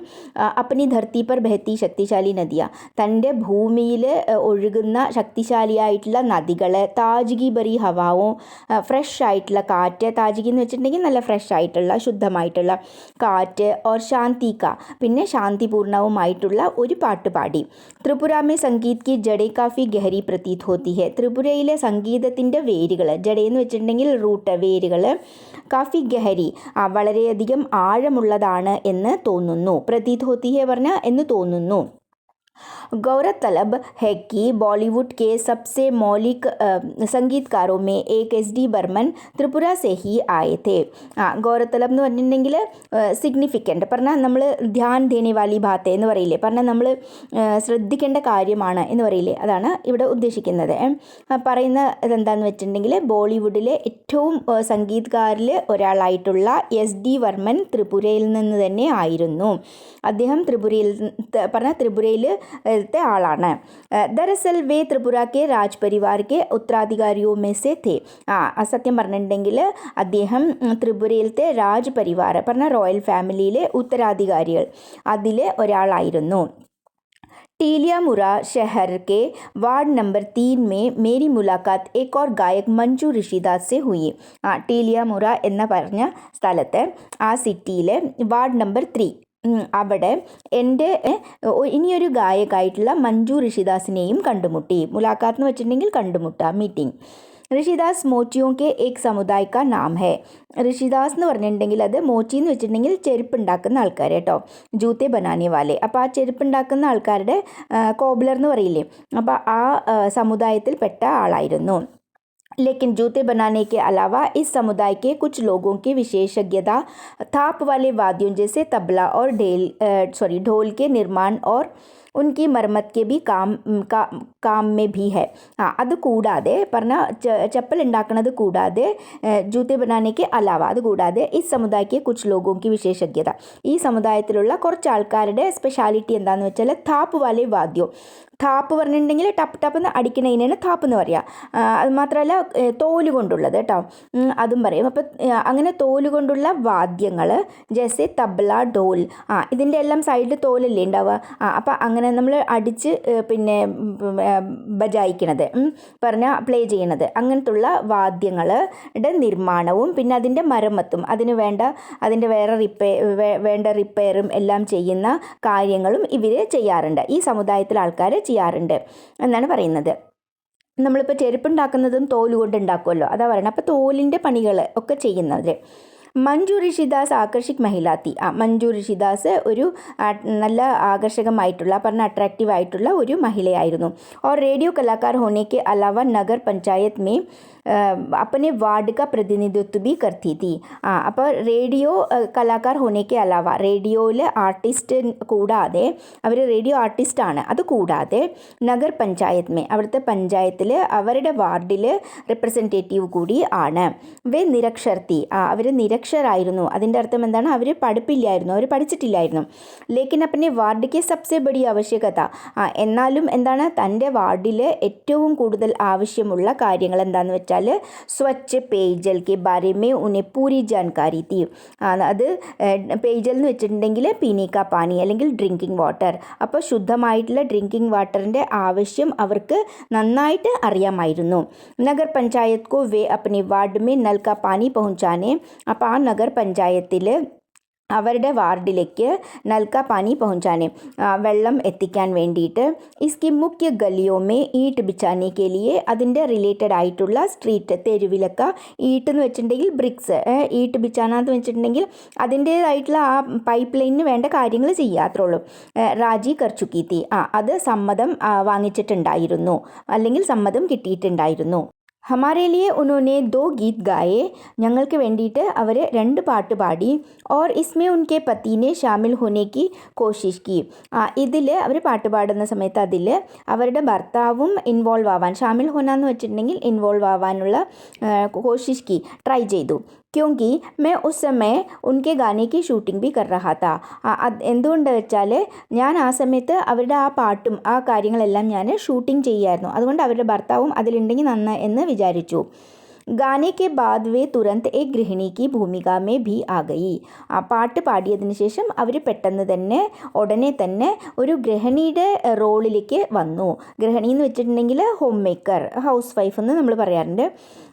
अपनी धरती पर बहती शक्तिशाली नदियाँ, തൻ്റെ ഭൂമിയിൽ ഒഴുകുന്ന ശക്തിശാലിയായിട്ടുള്ള നദികൾ, താജ്ഗി ഭരി ഹവാവും ഫ്രഷ് ആയിട്ടുള്ള കാറ്റ്, താജ്ഗി എന്ന് വെച്ചിട്ടുണ്ടെങ്കിൽ നല്ല ഫ്രഷ് ആയിട്ടുള്ള ശുദ്ധമായിട്ടുള്ള കാറ്റ്, ഓർ ശാന്തിക പിന്നെ ശാന്തിപൂർണവുമായിട്ടുള്ള ഒരു പാട്ട് പാടി. ത്രിപുര മേ സംഗീത് കി ജഡേ കാഫി ഗഹരി പ്രതീത് ഹോത്തി ഹെ. ത്രിപുരയിലെ സംഗീതത്തിൻ്റെ വേരുകൾ, ജഡയെന്ന് വെച്ചിട്ടുണ്ടെങ്കിൽ റൂട്ട്, വേരുകൾ, കാഫി ഗഹരി വളരെയധികം ആഴമുള്ളതാണ് എന്ന് തോന്നുന്നു. പ്രതീത് ഹോത്തി ഹെ പറഞ്ഞാൽ എന്ന് തോന്നുന്നു. गौरतलब है कि बॉलीवुड के सबसे मौलिक സംഗീതകാരോं में एक SD ബർമൻ ത്രിപുര से ही आए थे. ഗൗരത്തലബ് എന്ന് പറഞ്ഞിട്ടുണ്ടെങ്കിൽ സിഗ്നിഫിക്കൻ്റ് പറഞ്ഞാൽ നമ്മൾ ധ്യാൻ ദേനെ വാലി ബാത്ത് എന്ന് പറയില്ലേ, പറഞ്ഞാൽ നമ്മൾ ശ്രദ്ധിക്കേണ്ട കാര്യമാണ് എന്ന് പറയില്ലേ, അതാണ് ഇവിടെ ഉദ്ദേശിക്കുന്നത്. പറയുന്ന ഇതെന്താണെന്ന് വെച്ചിട്ടുണ്ടെങ്കിൽ ബോളിവുഡിലെ ഏറ്റവും സംഗീതകാരിൽ ഒരാളായിട്ടുള്ള SD വർമ്മൻ ത്രിപുരയിൽ നിന്ന് തന്നെ ആയിരുന്നു. അദ്ദേഹം ത്രിപുരയിൽ ആളാണ്. ദരസൽ വേ Tripura K Raj Parivar K ഉത്തരാധികാരിയോ may സെ थे. സത്യം പറഞ്ഞിട്ടുണ്ടെങ്കിൽ അദ്ദേഹം ത്രിപുരയിലത്തെ രാജ് പരിവാർ പറഞ്ഞ റോയൽ ഫാമിലിയിലെ ഉത്തരാധികാരികൾ അതിലെ ഒരാളായിരുന്നു. टीलियामुरा शहर के वार्ड नंबर 3 में मेरी मुलाकात एक और गायक मंजू ऋषिदास से हुई. टीलियामुरा എന്ന പറഞ്ഞ സ്ഥലത്ത് ആ സിറ്റിയിലെ വാർഡ് നമ്പർ 3 അവിടെ എൻ്റെ ഇനിയൊരു ഗായകായിട്ടുള്ള മഞ്ജു ഋഷിദാസിനെയും കണ്ടുമുട്ടി. മുലാഖാത്ത് എന്ന് വെച്ചിട്ടുണ്ടെങ്കിൽ കണ്ടുമുട്ടുക, മീറ്റിംഗ്. ഋഷിദാസ് മോച്ചിയോ കെ ഏക് സമുദായ കാ നാം ഹെ. ഋഷിദാസ് എന്ന് പറഞ്ഞിട്ടുണ്ടെങ്കിൽ അത് മോച്ചി എന്ന് വെച്ചിട്ടുണ്ടെങ്കിൽ ചെരുപ്പുണ്ടാക്കുന്ന ആൾക്കാർ കേട്ടോ, ജൂത്തെ ബനാനെ വാലെ. അപ്പോൾ ആ ചെരുപ്പുണ്ടാക്കുന്ന ആൾക്കാരുടെ കോബ്ലർ എന്ന് പറയില്ലേ, അപ്പോൾ ആ സമുദായത്തിൽപ്പെട്ട ആളായിരുന്നു. लेकिन जूते बनाने के अलावा इस समुदाय के कुछ लोगों की विशेषज्ञता थाप वाले वाद्यों जैसे तबला और ढोल के निर्माण और उनकी मरम्मत के भी काम में भी है. അത് കൂടാതെ പറഞ്ഞ ചപ്പൽ ഉണ്ടാക്കുന്നത് കൂടാതെ ജൂത്തെ ബനാനയ്ക്ക് അലാവ അത് കൂടാതെ ഈ സമുദായക്ക് കുച്ച് ലോഗോങ്കി വിശേഷജ്ഞത, ഈ സമുദായത്തിലുള്ള കുറച്ച് ആൾക്കാരുടെ സ്പെഷ്യാലിറ്റി എന്താണെന്ന് വെച്ചാൽ താപ്പ് വാലെ വാദ്യം. താപ്പ് പറഞ്ഞിട്ടുണ്ടെങ്കിൽ ടപ്പ് ടപ്പ് എന്ന് അടിക്കണതിനാണ് താപ്പ് എന്ന് പറയുക. അത് മാത്രമല്ല തോല് കൊണ്ടുള്ളത് കേട്ടോ, അതും പറയും. അപ്പം അങ്ങനെ തോല് കൊണ്ടുള്ള വാദ്യങ്ങൾ ജെസെ തബ്ല ഡോൽ, ഇതിൻ്റെ എല്ലാം സൈഡിൽ തോലല്ലേ ഉണ്ടാവുക. അപ്പം അങ്ങനെ നമ്മൾ അടിച്ച് പിന്നെ ബജായിക്കണത് പറഞ്ഞാൽ പ്ലേ ചെയ്യണത്, അങ്ങനത്തുള്ള വാദ്യങ്ങളുടെ നിർമ്മാണവും പിന്നെ അതിൻ്റെ മരമ്മത്തും അതിൻ്റെ വേണ്ട റിപ്പയറും എല്ലാം ചെയ്യുന്ന കാര്യങ്ങളും ഇവർ ചെയ്യാറുണ്ട്, ഈ സമുദായത്തിലെ ആൾക്കാർ ചെയ്യാറുണ്ട് എന്നാണ് പറയുന്നത്. നമ്മളിപ്പോൾ ചെരുപ്പുണ്ടാക്കുന്നതും തോല് കൊണ്ട് ഉണ്ടാക്കുമല്ലോ, അതാ പറയണത്. അപ്പോൾ തോലിൻ്റെ പണികൾ ഒക്കെ ചെയ്യുന്നവർ. മഞ്ജു ഋഷിദാസ് ആകർഷിക് മഹിളാത്തി. മഞ്ജു ഋഷിദാസ് ഒരു നല്ല ആകർഷകമായിട്ടുള്ള അട്രാക്റ്റീവ് ആയിട്ടുള്ള ഒരു മഹിളയായിരുന്നു. और रेडियो कलाकार होने के अलावा नगर पंचायत में अपने वार्ड का प्रतिनिधित्व भी करती थी. അപ്പോൾ റേഡിയോ കലാകാർ ഹോനേക്ക് അലാവ, റേഡിയോയിൽ ആർട്ടിസ്റ്റ് കൂടാതെ അവർ റേഡിയോ ആർട്ടിസ്റ്റാണ്, അത് കൂടാതെ നഗർ പഞ്ചായത്ത് മേ അവിടുത്തെ പഞ്ചായത്തിൽ അവരുടെ വാർഡിൽ റെപ്രസെൻറ്റേറ്റീവ് കൂടി ആണ്. വേ നിരക്ഷർത്തി, അവർ നിരക്ഷരായിരുന്നു. അതിൻ്റെ അർത്ഥം എന്താണ്, അവർ പഠിപ്പില്ലായിരുന്നു, അവർ പഠിച്ചിട്ടില്ലായിരുന്നു. ലേക്കിൻ അപ്പനെ വാർഡിക്ക് സബ്സെ ബഡി ആവശ്യകത, എന്നാലും എന്താണ് തൻ്റെ വാർഡിൽ ഏറ്റവും കൂടുതൽ ആവശ്യമുള്ള കാര്യങ്ങൾ എന്താണെന്ന് വെച്ചാൽ സ്വച്ഛ് പേയ്ജൽ കെ ബാരെ മേ ഉന്നെ പൂരി ജാൻകാരി തീ. അത് പേയ്ജൽ എന്ന് വെച്ചിട്ടുണ്ടെങ്കിൽ പീനീക്ക പാനി അല്ലെങ്കിൽ ഡ്രിങ്കിങ് വാട്ടർ. അപ്പോൾ ശുദ്ധമായിട്ടുള്ള ഡ്രിങ്കിങ് വാട്ടറിൻ്റെ ആവശ്യം അവർക്ക് നന്നായിട്ട് അറിയാമായിരുന്നു. നഗർ പഞ്ചായത്ത് കോ വേ അപ്പനെ വാർഡ് മേ നൽ കാ പാനി പहुंचाने, അപ്പോൾ ആ നഗർ പഞ്ചായത്തിൽ അവരുടെ വാർഡിലേക്ക് നൽക പാനി പहुंचाने വെള്ളം എത്തിക്കാൻ വേണ്ടിയിട്ട് ഇസ്കി മുഖ്യ ഗലിയോമേ ഈട്ട് ബിച്ചാനെ കെ ലിയെ, അതിൻ്റെ റിലേറ്റഡ് ആയിട്ടുള്ള സ്ട്രീറ്റ് തെരുവിലൊക്കെ ഈട്ട് എന്ന് വെച്ചിട്ടുണ്ടെങ്കിൽ ബ്രിക്സ്, ഈട്ട് ബിച്ചാന എന്ന് വെച്ചിട്ടുണ്ടെങ്കിൽ അതിൻ്റേതായിട്ടുള്ള ആ പൈപ്പ് ലൈനിന് വേണ്ട കാര്യങ്ങൾ ചെയ്യുക, അത്രേ ഉള്ളൂ. രാജി കർച്ചുക്കീത്തി, അത് സമ്മതം വാങ്ങിച്ചിട്ടുണ്ടായിരുന്നു അല്ലെങ്കിൽ സമ്മതം കിട്ടിയിട്ടുണ്ടായിരുന്നു. हमारे लिए उन्होंने 2 गीत गाए, ഞങ്ങൾക്ക് വേണ്ടിയിട്ട് അവർ 2 പാട്ട് പാടി. और इसमें उनके पति ने शामिल होने की कोशिश की. ഇതിൽ അവർ പാട്ട് പാടുന്ന സമയത്ത് അതിൽ അവരുടെ ഭർത്താവും ഇൻവോൾവ് ആവാൻ, ഷാമിൽ ഹോന എന്ന് വെച്ചിട്ടുണ്ടെങ്കിൽ ഇൻവോൾവ് ആവാനുള്ള കോശിഷ് കി, ട്രൈ ചെയ്തു. ക്യോങ്കി മേ ഉസ് സമയ ഉൻകെ ഗാനെ കി ഷൂട്ടിംഗ് ബി കർ രഹാ താ. എന്തുകൊണ്ട് വെച്ചാൽ ഞാൻ ആ സമയത്ത് അവരുടെ ആ പാട്ടും ആ കാര്യങ്ങളെല്ലാം ഞാൻ ഷൂട്ടിംഗ് ചെയ്യായിരുന്നു, അതുകൊണ്ട് അവരുടെ ഭർത്താവും അതിലുണ്ടെങ്കിൽ നന്നായി എന്ന് വിചാരിച്ചു. ഗാനെ K ബാദ് way Turant A ഗൃഹിണി Ki Bhumika may ഭി ആ ഗയി. ആ പാട്ട് പാടിയതിന് ശേഷം അവർ പെട്ടെന്ന് തന്നെ ഉടനെ തന്നെ ഒരു ഗൃഹിണിയുടെ റോളിലേക്ക് വന്നു. ഗൃഹിണി എന്ന് വെച്ചിട്ടുണ്ടെങ്കിൽ ഹോം മേക്കർ, ഹൗസ് വൈഫ് എന്ന് നമ്മൾ പറയാറുണ്ട്.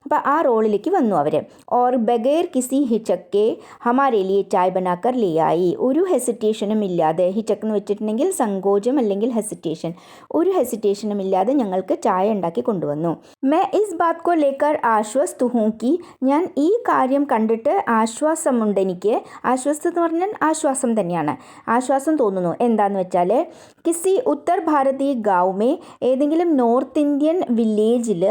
അപ്പോൾ ആ റോളിലേക്ക് വന്നു അവർ. ഓർ ബഗൈർ കിസി ഹിച്ചക്കെ ഹമാരെ ലിയെ ചായ് ബനാക്കർ ലേ ആയി. ഒരു ഹെസിറ്റേഷനും ഇല്ലാതെ, ഹിച്ചക്ക് എന്ന് വെച്ചിട്ടുണ്ടെങ്കിൽ സങ്കോചം അല്ലെങ്കിൽ ഹെസിറ്റേഷൻ, ഒരു ഹെസിറ്റേഷനും ഇല്ലാതെ ഞങ്ങൾക്ക് ചായ ഉണ്ടാക്കി കൊണ്ടുവന്നു. May is Baat co Laker Ashwast ഹൂം കി, ഞാൻ ഈ കാര്യം കണ്ടിട്ട് ആശ്വാസമുണ്ട് എനിക്ക്. ആശ്വസ്ത് എന്ന് പറഞ്ഞാൽ ആശ്വാസം തന്നെയാണ്, ആശ്വാസം തോന്നുന്നു. എന്താണെന്ന് വെച്ചാൽ കിസി ഉത്തർ ഭാരതീയ ഗാവ് മേ ഏതെങ്കിലും നോർത്ത് ഇന്ത്യൻ വില്ലേജിൽ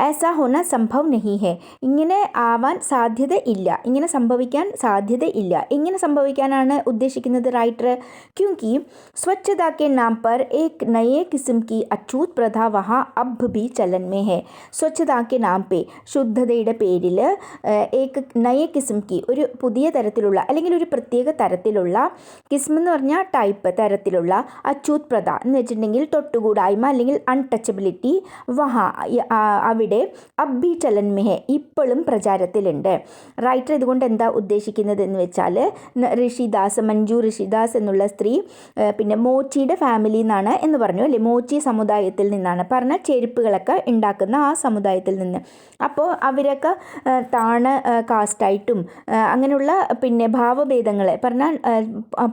ऐसा होना संभव नहीं है ഇങ്ങനെ ആവാൻ സാധ്യതയില്ല ഇങ്ങനെ സംഭവിക്കാൻ സാധ്യതയില്ല എങ്ങനെ സംഭവിക്കാനാണ് ഉദ്ദേശിക്കുന്നത് റൈറ്റർ क्योंकि स्वच्छता के नाम पर एक नए किस्म की अछूत प्रथा वहाँ अब भी चलन में है स्वच्छता के नाम पे ശുദ്ധതയുടെ പേരിൽ ഏക് നയ കിസ്ം കി ഒരു പുതിയ തരത്തിലുള്ള അല്ലെങ്കിൽ ഒരു പ്രത്യേക തരത്തിലുള്ള കിസ്ം എന്ന് പറഞ്ഞാൽ ടൈപ്പ് തരത്തിലുള്ള അച്ഛൂത് പ്രഥ എന്ന് വെച്ചിട്ടുണ്ടെങ്കിൽ തൊട്ടുകൂടായ്മ അല്ലെങ്കിൽ അൺടച്ചബിലിറ്റി വഹാ അവിടെ അബ്ബി ചലൻ മെഹെ ഇപ്പോഴും പ്രചാരത്തിലുണ്ട് റൈറ്റർ ഇതുകൊണ്ട് എന്താ ഉദ്ദേശിക്കുന്നത് എന്ന് വെച്ചാൽ മഞ്ജു ഋഷിദാസ് എന്നുള്ള സ്ത്രീ പിന്നെ മോച്ചിയുടെ ഫാമിലി നിന്നാണ് എന്ന് പറഞ്ഞു അല്ലേ മോച്ചി സമുദായത്തിൽ നിന്നാണ് പറഞ്ഞ ചെരുപ്പുകളൊക്കെ ഉണ്ടാക്കുന്ന ആ സമുദായത്തിൽ നിന്ന് അപ്പോൾ അവരൊക്കെ താണ് കാസ്റ്റായിട്ടും അങ്ങനെയുള്ള പിന്നെ ഭാവഭേദങ്ങളെ പറഞ്ഞാൽ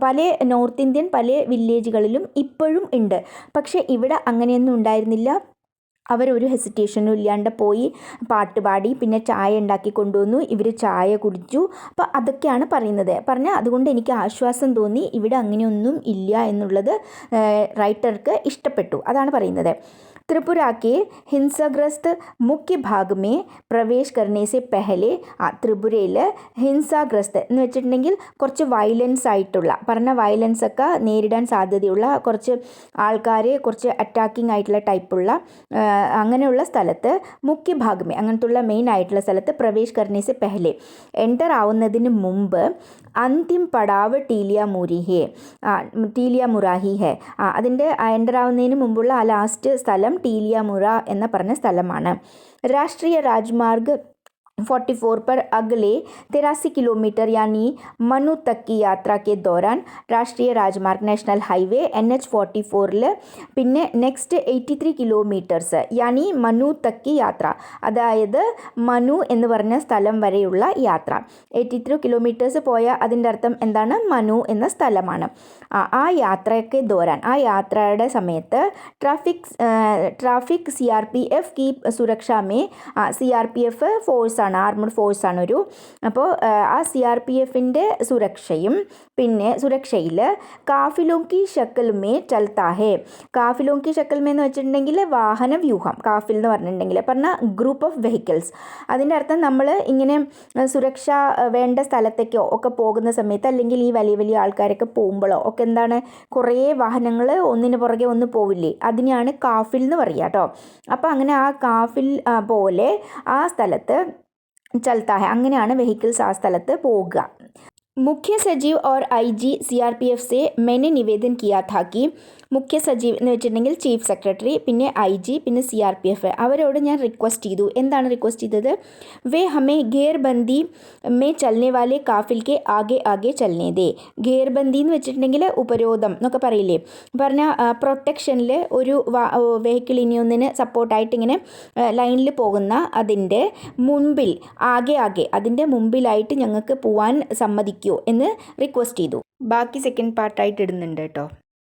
പല നോർത്ത് ഇന്ത്യൻ പല വില്ലേജുകളിലും ഇപ്പോഴും ഉണ്ട് പക്ഷേ ഇവിടെ അങ്ങനെയൊന്നും ഉണ്ടായിരുന്നില്ല അവരൊരു ഹെസിറ്റേഷനും ഇല്ലാണ്ട് പോയി പാട്ട് പാടി പിന്നെ ചായ ഉണ്ടാക്കി കൊണ്ടുവന്നു ഇവർ ചായ കുടിച്ചു അപ്പോൾ അതൊക്കെയാണ് പറയുന്നത് പറഞ്ഞാൽ അതുകൊണ്ട് എനിക്ക് ആശ്വാസം തോന്നി ഇവിടെ അങ്ങനെയൊന്നും ഇല്ല എന്നുള്ളത് റൈറ്റർക്ക് ഇഷ്ടപ്പെട്ടു അതാണ് പറയുന്നത് त्रिपुरा के हिंसाग्रस्त मुख्य भाग में प्रवेश करने से पहले ത്രിപുരയിൽ ഹിംസാഗ്രസ്ത് എന്ന് വെച്ചിട്ടുണ്ടെങ്കിൽ കുറച്ച് വയലൻസ് ആയിട്ടുള്ള പറഞ്ഞ വയലൻസ് ഒക്കെ നേരിടാൻ സാധ്യതയുള്ള കുറച്ച് ആൾക്കാർ കുറച്ച് അറ്റാക്കിംഗ് ആയിട്ടുള്ള ടൈപ്പുള്ള അങ്ങനെയുള്ള സ്ഥലത്ത് മുഖ്യ ഭാഗമേ അങ്ങനത്തുള്ള മെയിൻ ആയിട്ടുള്ള സ്ഥലത്ത് പ്രവേശ് കർണേസെ പെഹലെ എൻ്റർ ആവുന്നതിന് മുമ്പ് അന്തിം പടാവ് ടീലിയ മുറാഹി ഹെ അതിൻ്റെ എൻ്റർ ആവുന്നതിന് മുമ്പുള്ള ആ ലാസ്റ്റ് സ്ഥലം ടീലിയാമുറ എന്ന പറഞ്ഞ സ്ഥലമാണ് രാഷ്ട്രീയ രാജ്മാർഗ് 44 पर अगले 83 किलोमीटर यानी मनु तक की यात्रा के दौरान രാഷ്ട്രീയ രാജ്മാർഗ് നാഷണൽ ഹൈവേ NH44 പിന്നെ നെക്സ്റ്റ് 83 കിലോമീറ്റേഴ്സ് യാനി മനു തക്ക് की യാത്ര അതായത് മനു എന്ന് പറഞ്ഞ സ്ഥലം വരെയുള്ള യാത്ര 83 കിലോമീറ്റേഴ്സ് പോയ അതിൻ്റെ അർത്ഥം എന്താണ് മനു എന്ന സ്ഥലമാണ് ആ യാത്രയ്ക്ക് ദോരാൻ ആ യാത്രയുടെ സമയത്ത് ട്രാഫിക് CRPF की सुरक्षा में CRPF ഫോഴ്സ് ആർമഡ് ഫോഴ്സ് ആണ് അപ്പോൾ ആ CRPFൻ്റെ സുരക്ഷയിൽ കാഫിലോങ്കി ഷക്കൽമേ ചൽത്താഹേ കാഫിലോങ്കി ഷക്കൽമേ എന്ന് വെച്ചിട്ടുണ്ടെങ്കിൽ വാഹന വ്യൂഹം കാഫിൽ എന്ന് പറഞ്ഞിട്ടുണ്ടെങ്കിൽ പറഞ്ഞാൽ ഗ്രൂപ്പ് ഓഫ് വെഹിക്കിൾസ് അതിൻ്റെ അർത്ഥം നമ്മൾ ഇങ്ങനെ സുരക്ഷ വേണ്ട സ്ഥലത്തേക്കോ ഒക്കെ പോകുന്ന സമയത്ത് അല്ലെങ്കിൽ ഈ വലിയ വലിയ ആൾക്കാരൊക്കെ പോകുമ്പോഴോ ഒക്കെ എന്താണ് കുറേ വാഹനങ്ങൾ ഒന്നിന് പുറകെ ഒന്ന് പോവില്ലേ അതിനെയാണ് കാഫിൽ എന്ന് പറയുക കേട്ടോ അപ്പോൾ അങ്ങനെ ആ കാഫിൽ പോലെ ആ സ്ഥലത്ത് ചലता है അങ്ങനെയാണ് വെഹിക്കിൾസ് ആ സ്ഥലത്ത് പോകുക मुख्य सचिव और IG CRPF से मैंने निवेदन किया था कि മുഖ്യ സജീവ് എന്ന് വെച്ചിട്ടുണ്ടെങ്കിൽ ചീഫ് സെക്രട്ടറി പിന്നെ IG പിന്നെ CRPF അവരോട് ഞാൻ റിക്വസ്റ്റ് ചെയ്തു എന്താണ് റിക്വസ്റ്റ് ചെയ്തത് വേ ഹമേ ഗേർബന്ദി മേ ചലനെ വാലെ കാഫിൽ കെ ആകെ ആകെ ചലനെ ദേ ഗേർബന്ദി എന്ന് വെച്ചിട്ടുണ്ടെങ്കിൽ ഉപരോധം എന്നൊക്കെ പറയില്ലേ പറഞ്ഞാൽ പ്രൊട്ടക്ഷനിൽ ഒരു വെഹിക്കിൾ ഇനി ഒന്നിന് സപ്പോർട്ടായിട്ട് ഇങ്ങനെ ലൈനിൽ പോകുന്ന അതിൻ്റെ മുൻപിൽ ആകെ ആകെ അതിൻ്റെ മുമ്പിലായിട്ട് ഞങ്ങൾക്ക് പോവാൻ സമ്മതിക്കുമോ എന്ന് റിക്വസ്റ്റ് ചെയ്തു ബാക്കി സെക്കൻഡ് പാർട്ടായിട്ട് ഇടുന്നുണ്ട് കേട്ടോ